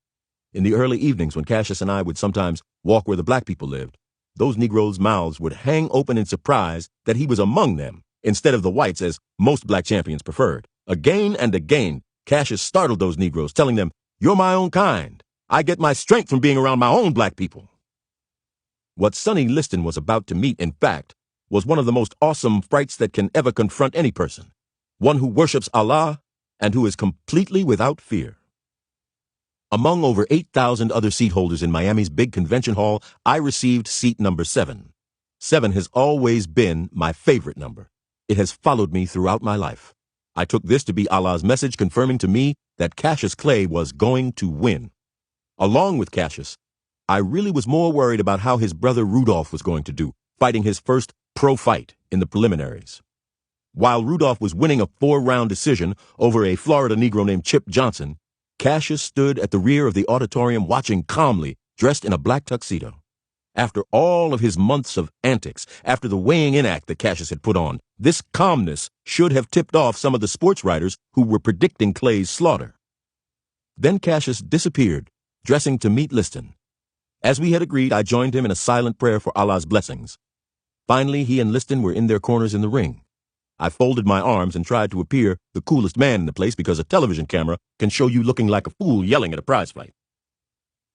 Speaker 1: In the early evenings when Cassius and I would sometimes walk where the black people lived, those Negroes' mouths would hang open in surprise that he was among them, instead of the whites as most black champions preferred. Again and again, Cassius startled those Negroes, telling them, "You're my own kind. I get my strength from being around my own black people." What Sonny Liston was about to meet, in fact, was one of the most awesome frights that can ever confront any person, one who worships Allah and who is completely without fear. Among over 8,000 other seat holders in Miami's big convention hall, I received seat number 7. 7 has always been my favorite number. It has followed me throughout my life. I took this to be Allah's message confirming to me that Cassius Clay was going to win. Along with Cassius, I really was more worried about how his brother Rudolph was going to do, fighting his first pro fight in the preliminaries. While Rudolph was winning a 4-round decision over a Florida Negro named Chip Johnson, Cassius stood at the rear of the auditorium watching calmly, dressed in a black tuxedo. After all of his months of antics, after the weighing-in act that Cassius had put on, this calmness should have tipped off some of the sports writers who were predicting Clay's slaughter. Then Cassius disappeared, dressing to meet Liston. As we had agreed, I joined him in a silent prayer for Allah's blessings. Finally, he and Liston were in their corners in the ring. I folded my arms and tried to appear the coolest man in the place because a television camera can show you looking like a fool yelling at a prize fight.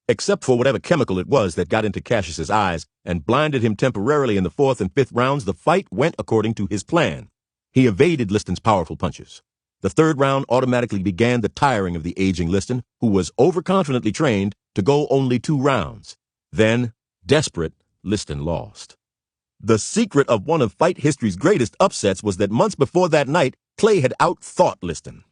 Speaker 1: Except for whatever chemical it was that got into Cassius's eyes and blinded him temporarily in the 4th and 5th rounds, the fight went according to his plan. He evaded Liston's powerful punches. The 3rd round automatically began the tiring of the aging Liston, who was overconfidently trained to go only 2 rounds. Then, desperate, Liston lost. The secret of one of fight history's greatest upsets was that months before that night, Clay had outthought Liston.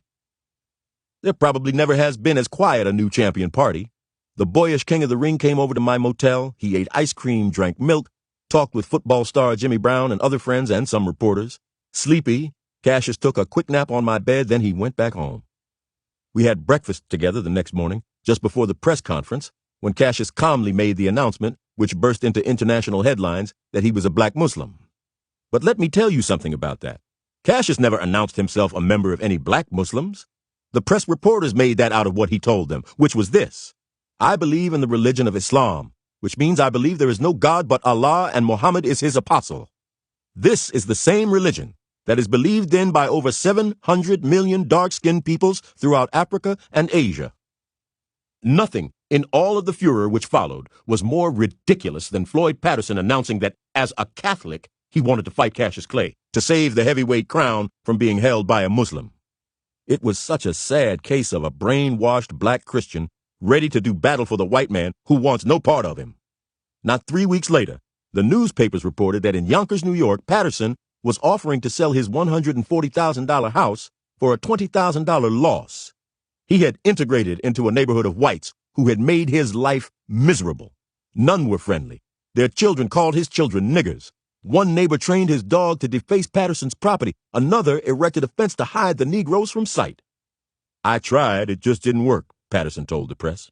Speaker 1: There probably never has been as quiet a new champion party. The boyish king of the ring came over to my motel. He ate ice cream, drank milk, talked with football star Jimmy Brown and other friends and some reporters. Sleepy, Cassius took a quick nap on my bed, then he went back home. We had breakfast together the next morning, just before the press conference, when Cassius calmly made the announcement, which burst into international headlines, that he was a black Muslim. But let me tell you something about that. Cassius never announced himself a member of any black Muslims. The press reporters made that out of what he told them, which was this: I believe in the religion of Islam, which means I believe there is no God but Allah and Muhammad is his apostle. This is the same religion that is believed in by over 700 million dark-skinned peoples throughout Africa and Asia. Nothing in all of the furor which followed was more ridiculous than Floyd Patterson announcing that, as a Catholic, he wanted to fight Cassius Clay to save the heavyweight crown from being held by a Muslim. It was such a sad case of a brainwashed black Christian ready to do battle for the white man who wants no part of him. Not 3 weeks later, the newspapers reported that in Yonkers, New York, Patterson was offering to sell his $140,000 house for a $20,000 loss. He had integrated into a neighborhood of whites who had made his life miserable. None were friendly. Their children called his children niggers. One neighbor trained his dog to deface Patterson's property. Another erected a fence to hide the Negroes from sight. I tried, it just didn't work, Patterson told the press.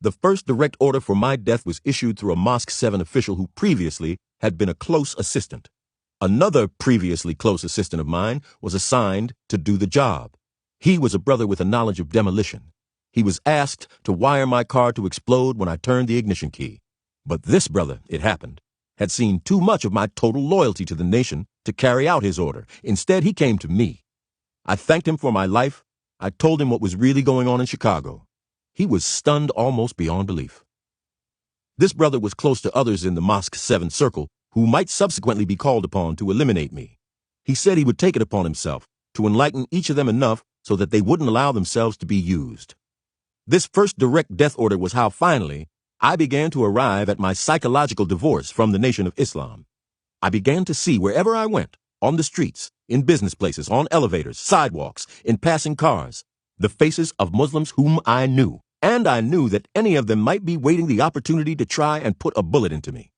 Speaker 1: The first direct order for my death was issued through a Mosque 7 official who previously had been a close assistant. Another previously close assistant of mine was assigned to do the job. He was a brother with a knowledge of demolition. He was asked to wire my car to explode when I turned the ignition key. But this brother, it happened, had seen too much of my total loyalty to the nation to carry out his order. Instead, he came to me. I thanked him for my life. I told him what was really going on in Chicago. He was stunned almost beyond belief. This brother was close to others in the Mosque 7 circle who might subsequently be called upon to eliminate me. He said he would take it upon himself to enlighten each of them enough so that they wouldn't allow themselves to be used. This first direct death order was how finally I began to arrive at my psychological divorce from the Nation of Islam. I began to see wherever I went, on the streets, in business places, on elevators, sidewalks, in passing cars, the faces of Muslims whom I knew, and I knew that any of them might be waiting the opportunity to try and put a bullet into me.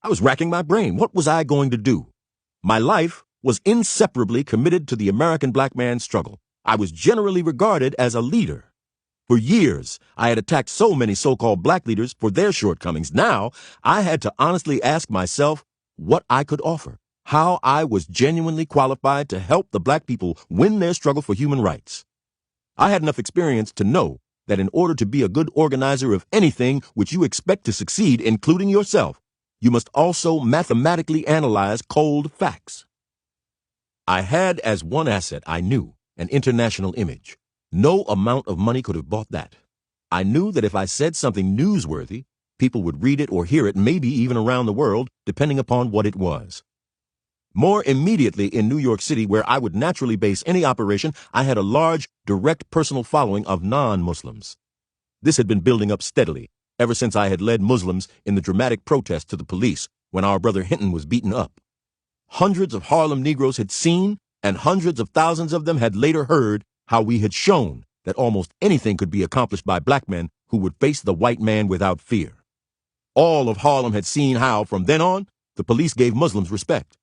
Speaker 1: I was racking my brain. What was I going to do? My life was inseparably committed to the American black man's struggle. I was generally regarded as a leader. For years, I had attacked so many so-called black leaders for their shortcomings. Now, I had to honestly ask myself what I could offer, how I was genuinely qualified to help the black people win their struggle for human rights. I had enough experience to know that in order to be a good organizer of anything which you expect to succeed, including yourself, you must also mathematically analyze cold facts. I had as one asset, I knew, an international image. No amount of money could have bought that. I knew that if I said something newsworthy, people would read it or hear it, maybe even around the world, depending upon what it was. More immediately in New York City, where I would naturally base any operation, I had a large, direct personal following of non-Muslims. This had been building up steadily, ever since I had led Muslims in the dramatic protest to the police when our brother Hinton was beaten up. Hundreds of Harlem Negroes had seen, and hundreds of thousands of them had later heard, how we had shown that almost anything could be accomplished by black men who would face the white man without fear. All of Harlem had seen how, from then on, the police gave Muslims respect.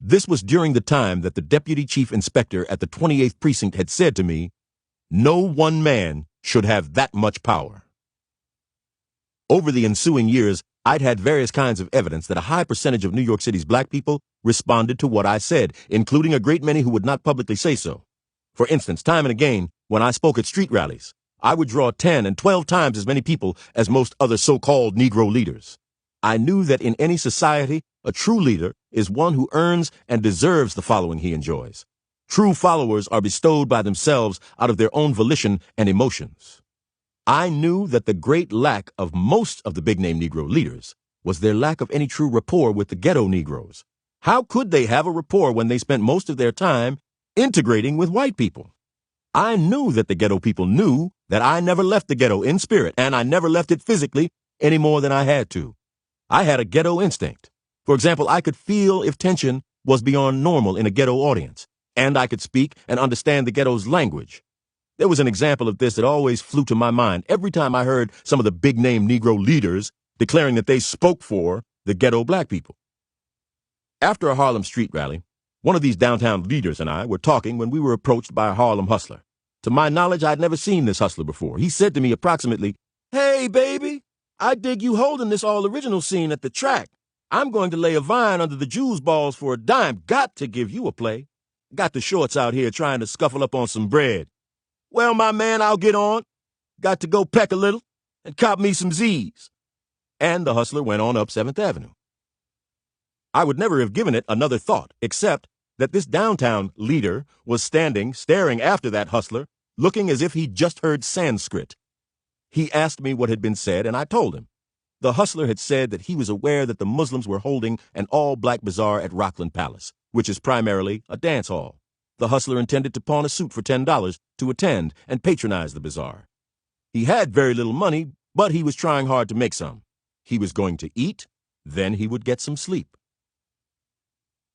Speaker 1: This was during the time that the deputy chief inspector at the 28th Precinct had said to me, "No one man should have that much power." Over the ensuing years, I'd had various kinds of evidence that a high percentage of New York City's black people responded to what I said, including a great many who would not publicly say so. For instance, time and again, when I spoke at street rallies, I would draw 10 and 12 times as many people as most other so-called Negro leaders. I knew that in any society, a true leader is one who earns and deserves the following he enjoys. True followers are bestowed by themselves out of their own volition and emotions. I knew that the great lack of most of the big-name Negro leaders was their lack of any true rapport with the ghetto Negroes. How could they have a rapport when they spent most of their time integrating with white people? I knew that the ghetto people knew that I never left the ghetto in spirit, and I never left it physically any more than I had to. I had a ghetto instinct. For example, I could feel if tension was beyond normal in a ghetto audience, and I could speak and understand the ghetto's language. There was an example of this that always flew to my mind every time I heard some of the big-name Negro leaders declaring that they spoke for the ghetto black people. After a Harlem street rally, one of these downtown leaders and I were talking when we were approached by a Harlem hustler. To my knowledge, I'd never seen this hustler before. He said to me approximately, "Hey, baby, I dig you holding this all-original scene at the track. I'm going to lay a vine under the Jews balls for a dime. Got to give you a play. Got the shorts out here trying to scuffle up on some bread. Well, my man, I'll get on. Got to go peck a little and cop me some Z's." And the hustler went on up 7th Avenue. I would never have given it another thought, except that this downtown leader was standing, staring after that hustler, looking as if he'd just heard Sanskrit. He asked me what had been said, and I told him. The hustler had said that he was aware that the Muslims were holding an all-black bazaar at Rockland Palace, which is primarily a dance hall. The hustler intended to pawn a suit for $10 to attend and patronize the bazaar. He had very little money, but he was trying hard to make some. He was going to eat, then he would get some sleep.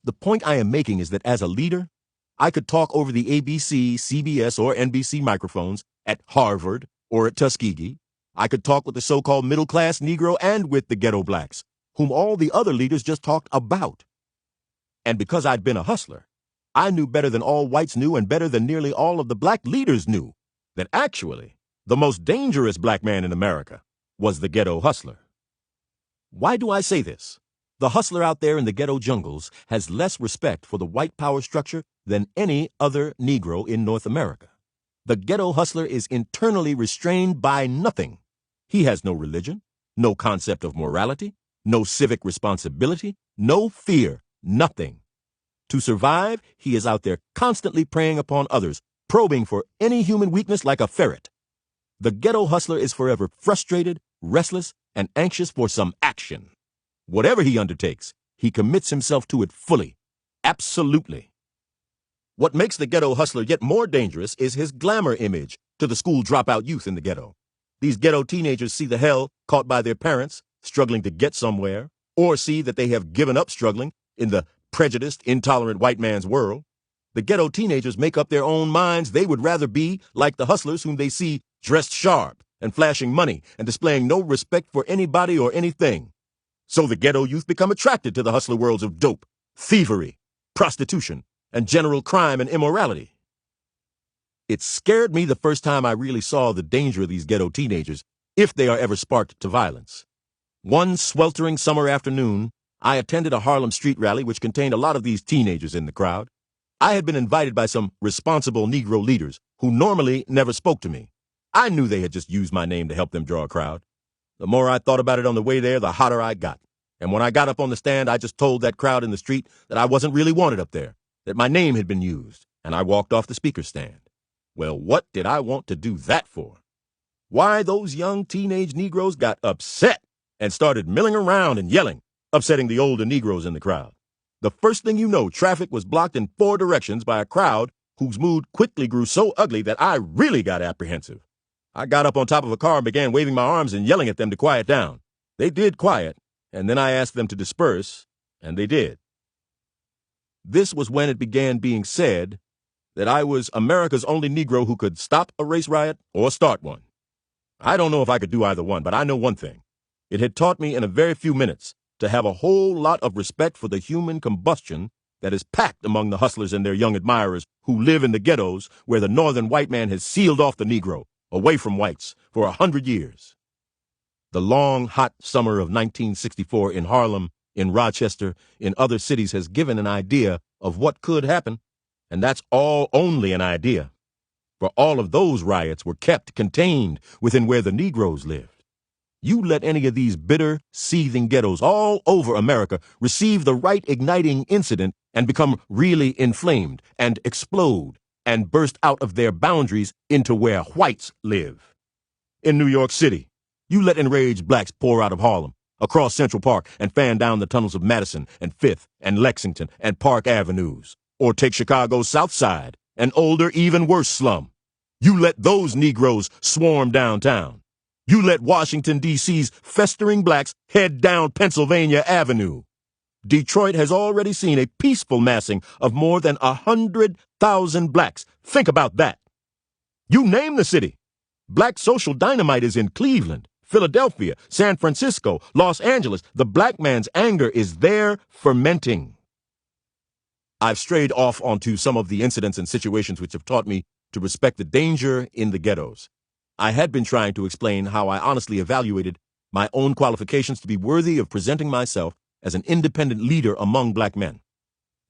Speaker 1: The point I am making is that as a leader, I could talk over the ABC, CBS, or NBC microphones at Harvard or at Tuskegee. I could talk with the so-called middle-class Negro and with the ghetto blacks, whom all the other leaders just talked about. And because I'd been a hustler, I knew better than all whites knew and better than nearly all of the black leaders knew that actually the most dangerous black man in America was the ghetto hustler. Why do I say this? The hustler out there in the ghetto jungles has less respect for the white power structure than any other Negro in North America. The ghetto hustler is internally restrained by nothing. He has no religion, no concept of morality, no civic responsibility, no fear, nothing. To survive, he is out there constantly preying upon others, probing for any human weakness like a ferret. The ghetto hustler is forever frustrated, restless, and anxious for some action. Whatever he undertakes, he commits himself to it fully, absolutely. What makes the ghetto hustler yet more dangerous is his glamour image to the school dropout youth in the ghetto. These ghetto teenagers see the hell caught by their parents, struggling to get somewhere, or see that they have given up struggling in the prejudiced, intolerant white man's world. The ghetto teenagers make up their own minds they would rather be like the hustlers whom they see dressed sharp and flashing money and displaying no respect for anybody or anything. So the ghetto youth become attracted to the hustler worlds of dope, thievery, prostitution, and general crime and immorality. It scared me the first time I really saw the danger of these ghetto teenagers if they are ever sparked to violence. One sweltering summer afternoon, I attended a Harlem street rally which contained a lot of these teenagers in the crowd. I had been invited by some responsible Negro leaders who normally never spoke to me. I knew they had just used my name to help them draw a crowd. The more I thought about it on the way there, the hotter I got. And when I got up on the stand, I just told that crowd in the street that I wasn't really wanted up there, that my name had been used, and I walked off the speaker's stand. Well, what did I want to do that for? Why, those young teenage Negroes got upset and started milling around and yelling, upsetting the older Negroes in the crowd. The first thing you know, traffic was blocked in 4 directions by a crowd whose mood quickly grew so ugly that I really got apprehensive. I got up on top of a car and began waving my arms and yelling at them to quiet down. They did quiet, and then I asked them to disperse, and they did. This was when it began being said that I was America's only Negro who could stop a race riot or start one. I don't know if I could do either one, but I know one thing. It had taught me in a very few minutes to have a whole lot of respect for the human combustion that is packed among the hustlers and their young admirers who live in the ghettos where the northern white man has sealed off the Negro away from whites for 100 years. The long, hot summer of 1964 in Harlem, in Rochester, in other cities has given an idea of what could happen, and that's all only an idea. For all of those riots were kept contained within where the Negroes lived. You let any of these bitter, seething ghettos all over America receive the right igniting incident and become really inflamed and explode and burst out of their boundaries into where whites live. In New York City, you let enraged blacks pour out of Harlem, across Central Park, and fan down the tunnels of Madison and Fifth and Lexington and Park Avenues. Or take Chicago's South Side, an older, even worse slum. You let those Negroes swarm downtown. You let Washington, D.C.'s festering blacks head down Pennsylvania Avenue. Detroit has already seen a peaceful massing of more than 100,000 blacks. Think about that. You name the city. Black social dynamite is in Cleveland, Philadelphia, San Francisco, Los Angeles. The black man's anger is there fermenting. I've strayed off onto some of the incidents and situations which have taught me to respect the danger in the ghettos. I had been trying to explain how I honestly evaluated my own qualifications to be worthy of presenting myself as an independent leader among black men.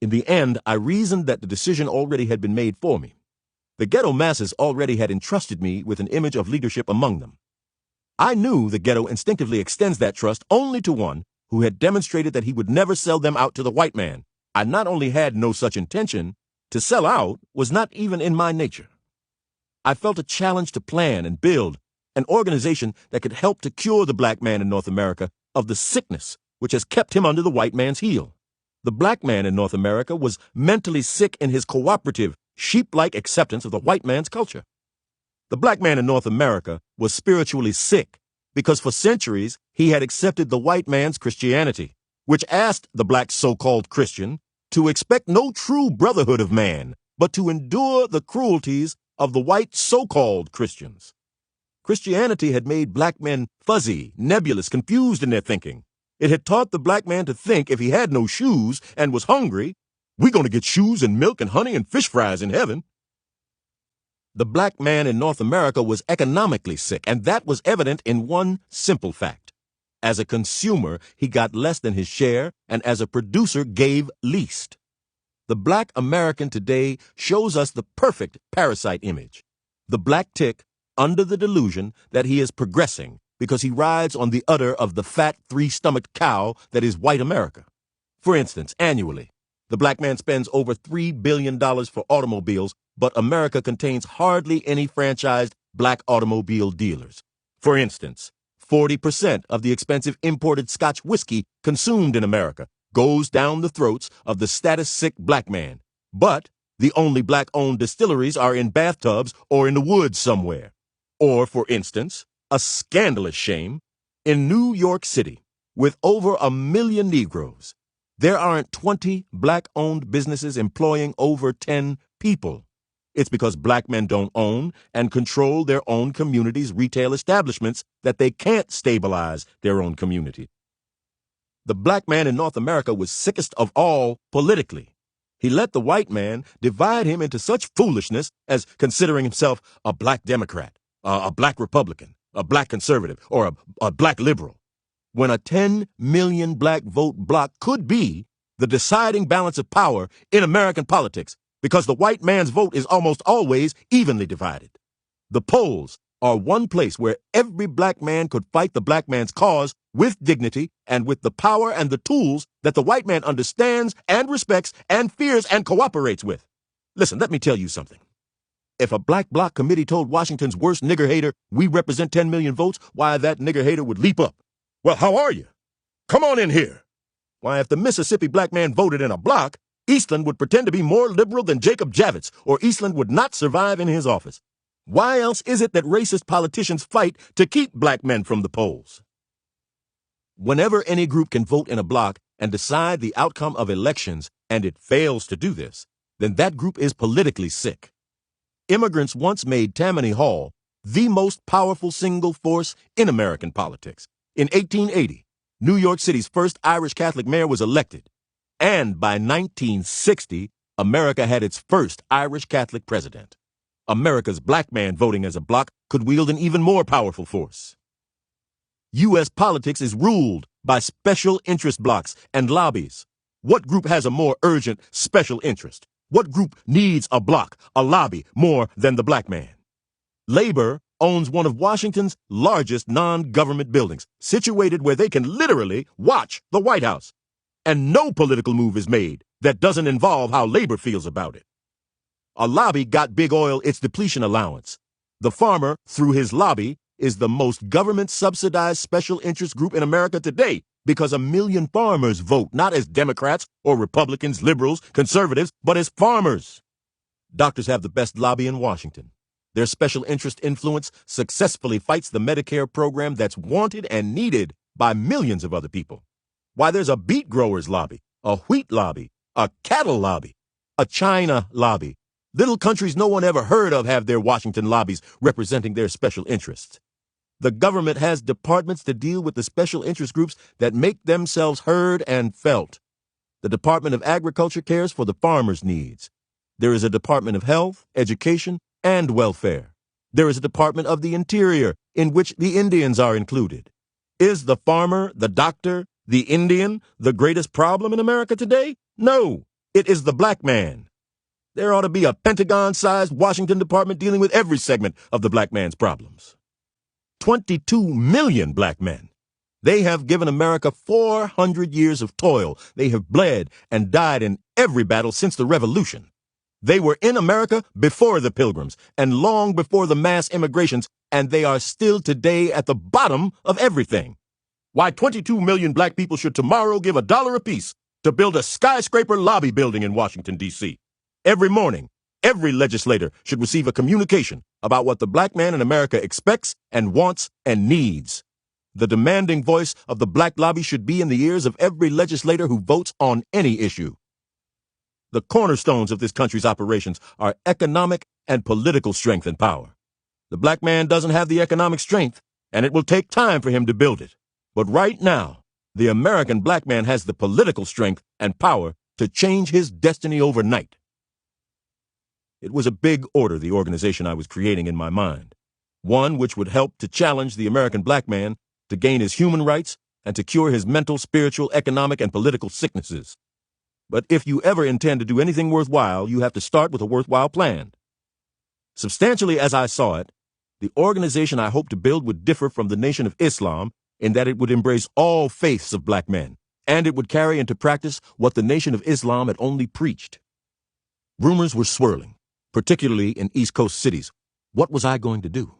Speaker 1: In the end, I reasoned that the decision already had been made for me. The ghetto masses already had entrusted me with an image of leadership among them. I knew the ghetto instinctively extends that trust only to one who had demonstrated that he would never sell them out to the white man. I not only had no such intention, to sell out was not even in my nature. I felt a challenge to plan and build an organization that could help to cure the black man in North America of the sickness which has kept him under the white man's heel. The black man in North America was mentally sick in his cooperative, sheep-like acceptance of the white man's culture. The black man in North America was spiritually sick because for centuries he had accepted the white man's Christianity, which asked the black so-called Christian to expect no true brotherhood of man, but to endure the cruelties of the white so-called Christians. Christianity had made black men fuzzy, nebulous, confused in their thinking. It had taught the black man to think if he had no shoes and was hungry, we're going to get shoes and milk and honey and fish fries in heaven. The black man in North America was economically sick, and that was evident in one simple fact. As a consumer, he got less than his share, and as a producer, gave least. The black American today shows us the perfect parasite image. The black tick under the delusion that he is progressing because he rides on the udder of the fat three-stomached cow that is white America. For instance, annually, the black man spends over $3 billion for automobiles, but America contains hardly any franchised black automobile dealers. For instance, 40% of the expensive imported Scotch whiskey consumed in America goes down the throats of the status-sick black man. But the only black-owned distilleries are in bathtubs or in the woods somewhere. Or, for instance, a scandalous shame, in New York City, with over 1 million Negroes, there aren't 20 black-owned businesses employing over 10 people. It's because black men don't own and control their own community's retail establishments that they can't stabilize their own community. The black man in North America was sickest of all politically. He let the white man divide him into such foolishness as considering himself a black Democrat, a black Republican, a black conservative, or a black liberal, when a 10 million black vote block could be the deciding balance of power in American politics, because the white man's vote is almost always evenly divided. The polls are one place where every black man could fight the black man's cause with dignity and with the power and the tools that the white man understands and respects and fears and cooperates with. Listen, let me tell you something. If a black bloc committee told Washington's worst nigger hater, we represent 10 million votes, why, that nigger hater would leap up. Well, how are you? Come on in here. Why, if the Mississippi black man voted in a bloc, Eastland would pretend to be more liberal than Jacob Javits, or Eastland would not survive in his office. Why else is it that racist politicians fight to keep black men from the polls? Whenever any group can vote in a bloc and decide the outcome of elections, and it fails to do this, then that group is politically sick. Immigrants once made Tammany Hall the most powerful single force in American politics. In 1880, New York City's first Irish Catholic mayor was elected, and by 1960, America had its first Irish Catholic president. America's black man voting as a bloc could wield an even more powerful force. U.S. politics is ruled by special interest blocs and lobbies. What group has a more urgent special interest? What group needs a bloc, a lobby, more than the black man? Labor owns one of Washington's largest non-government buildings, situated where they can literally watch the White House. And no political move is made that doesn't involve how labor feels about it. A lobby got big oil its depletion allowance. The farmer, through his lobby, is the most government-subsidized special interest group in America today because 1 million farmers vote, not as Democrats or Republicans, liberals, conservatives, but as farmers. Doctors have the best lobby in Washington. Their special interest influence successfully fights the Medicare program that's wanted and needed by millions of other people. Why, there's a beet growers lobby, a wheat lobby, a cattle lobby, a China lobby. Little countries no one ever heard of have their Washington lobbies representing their special interests. The government has departments to deal with the special interest groups that make themselves heard and felt. The Department of Agriculture cares for the farmers' needs. There is a Department of Health, Education, and Welfare. There is a Department of the Interior, in which the Indians are included. Is the farmer, the doctor, the Indian the greatest problem in America today? No, it is the black man. There ought to be a Pentagon-sized Washington department dealing with every segment of the black man's problems. 22 million black men. They have given America 400 years of toil. They have bled and died in every battle since the Revolution. They were in America before the Pilgrims and long before the mass immigrations, and they are still today at the bottom of everything. Why 22 million black people should tomorrow give $1 apiece to build a skyscraper lobby building in Washington, D.C. Every morning, every legislator should receive a communication about what the black man in America expects and wants and needs. The demanding voice of the black lobby should be in the ears of every legislator who votes on any issue. The cornerstones of this country's operations are economic and political strength and power. The black man doesn't have the economic strength, and it will take time for him to build it. But right now, the American black man has the political strength and power to change his destiny overnight. It was a big order, the organization I was creating in my mind, one which would help to challenge the American black man to gain his human rights and to cure his mental, spiritual, economic, and political sicknesses. But if you ever intend to do anything worthwhile, you have to start with a worthwhile plan. Substantially as I saw it, the organization I hoped to build would differ from the Nation of Islam in that it would embrace all faiths of black men, and it would carry into practice what the Nation of Islam had only preached. Rumors were swirling, particularly in East Coast cities. What was I going to do?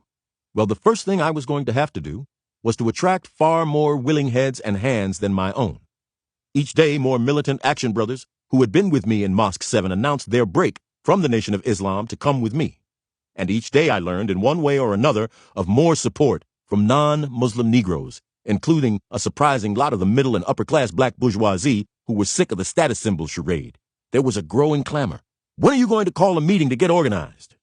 Speaker 1: Well, the first thing I was going to have to do was to attract far more willing heads and hands than my own. Each day, more militant action brothers who had been with me in Mosque 7 announced their break from the Nation of Islam to come with me. And each day I learned, in one way or another, of more support from non-Muslim Negroes, including a surprising lot of the middle and upper-class black bourgeoisie who were sick of the status symbol charade. There was a growing clamor. When are you going to call a meeting to get organized?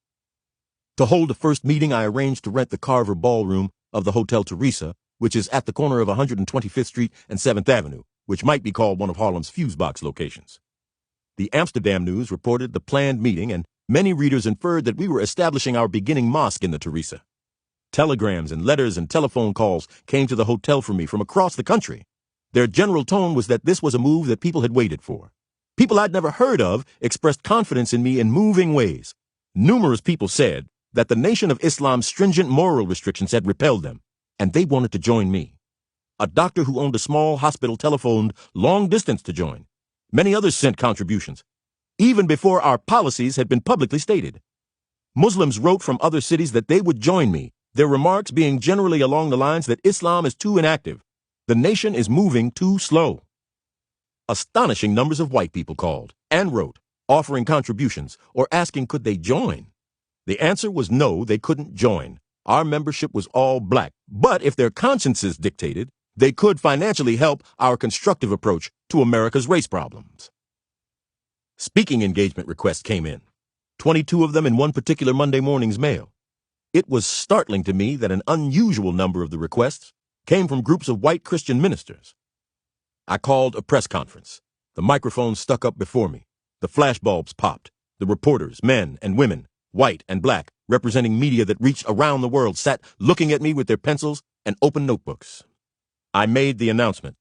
Speaker 1: To hold the first meeting, I arranged to rent the Carver Ballroom of the Hotel Teresa, which is at the corner of 125th Street and 7th Avenue, which might be called one of Harlem's fusebox locations. The Amsterdam News reported the planned meeting, and many readers inferred that we were establishing our beginning mosque in the Teresa. Telegrams and letters and telephone calls came to the hotel for me from across the country. Their general tone was that this was a move that people had waited for. People I'd never heard of expressed confidence in me in moving ways. Numerous people said that the Nation of Islam's stringent moral restrictions had repelled them, and they wanted to join me. A doctor who owned a small hospital telephoned long distance to join. Many others sent contributions, even before our policies had been publicly stated. Muslims wrote from other cities that they would join me, their remarks being generally along the lines that Islam is too inactive. The nation is moving too slow. Astonishing numbers of white people called and wrote, offering contributions or asking could they join. The answer was no, they couldn't join. Our membership was all black, but if their consciences dictated, they could financially help our constructive approach to America's race problems. Speaking engagement requests came in, 22 of them in one particular Monday morning's mail. It was startling to me that an unusual number of the requests came from groups of white Christian ministers. I called a press conference. The microphone stuck up before me. The flashbulbs popped. The reporters, men and women, white and black, representing media that reached around the world, sat looking at me with their pencils and open notebooks. I made the announcement.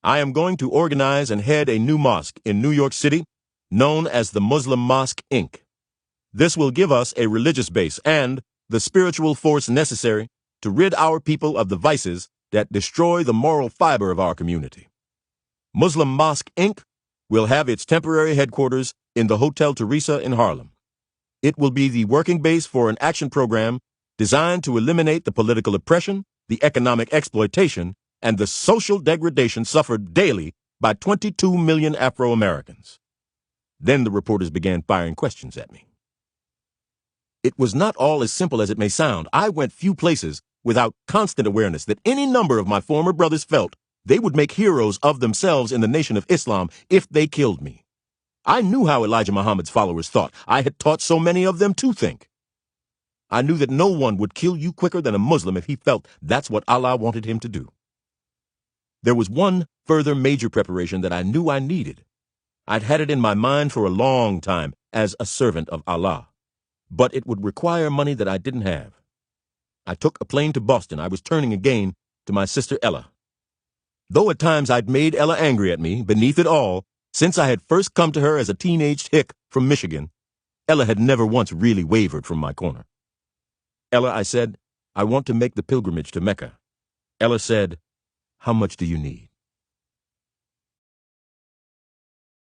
Speaker 1: I am going to organize and head a new mosque in New York City, known as the Muslim Mosque, Inc. This will give us a religious base and, the spiritual force necessary to rid our people of the vices that destroy the moral fiber of our community. Muslim Mosque, Inc. will have its temporary headquarters in the Hotel Teresa in Harlem. It will be the working base for an action program designed to eliminate the political oppression, the economic exploitation, and the social degradation suffered daily by 22 million Afro-Americans. Then the reporters began firing questions at me. It was not all as simple as it may sound. I went few places without constant awareness that any number of my former brothers felt they would make heroes of themselves in the Nation of Islam if they killed me. I knew how Elijah Muhammad's followers thought. I had taught so many of them to think. I knew that no one would kill you quicker than a Muslim if he felt that's what Allah wanted him to do. There was one further major preparation that I knew I needed. I'd had it in my mind for a long time as a servant of Allah, but it would require money that I didn't have. I took a plane to Boston. I was turning again to my sister Ella. Though at times I'd made Ella angry at me, beneath it all, since I had first come to her as a teenaged hick from Michigan, Ella had never once really wavered from my corner. Ella, I said, I want to make the pilgrimage to Mecca. Ella said, how much do you need?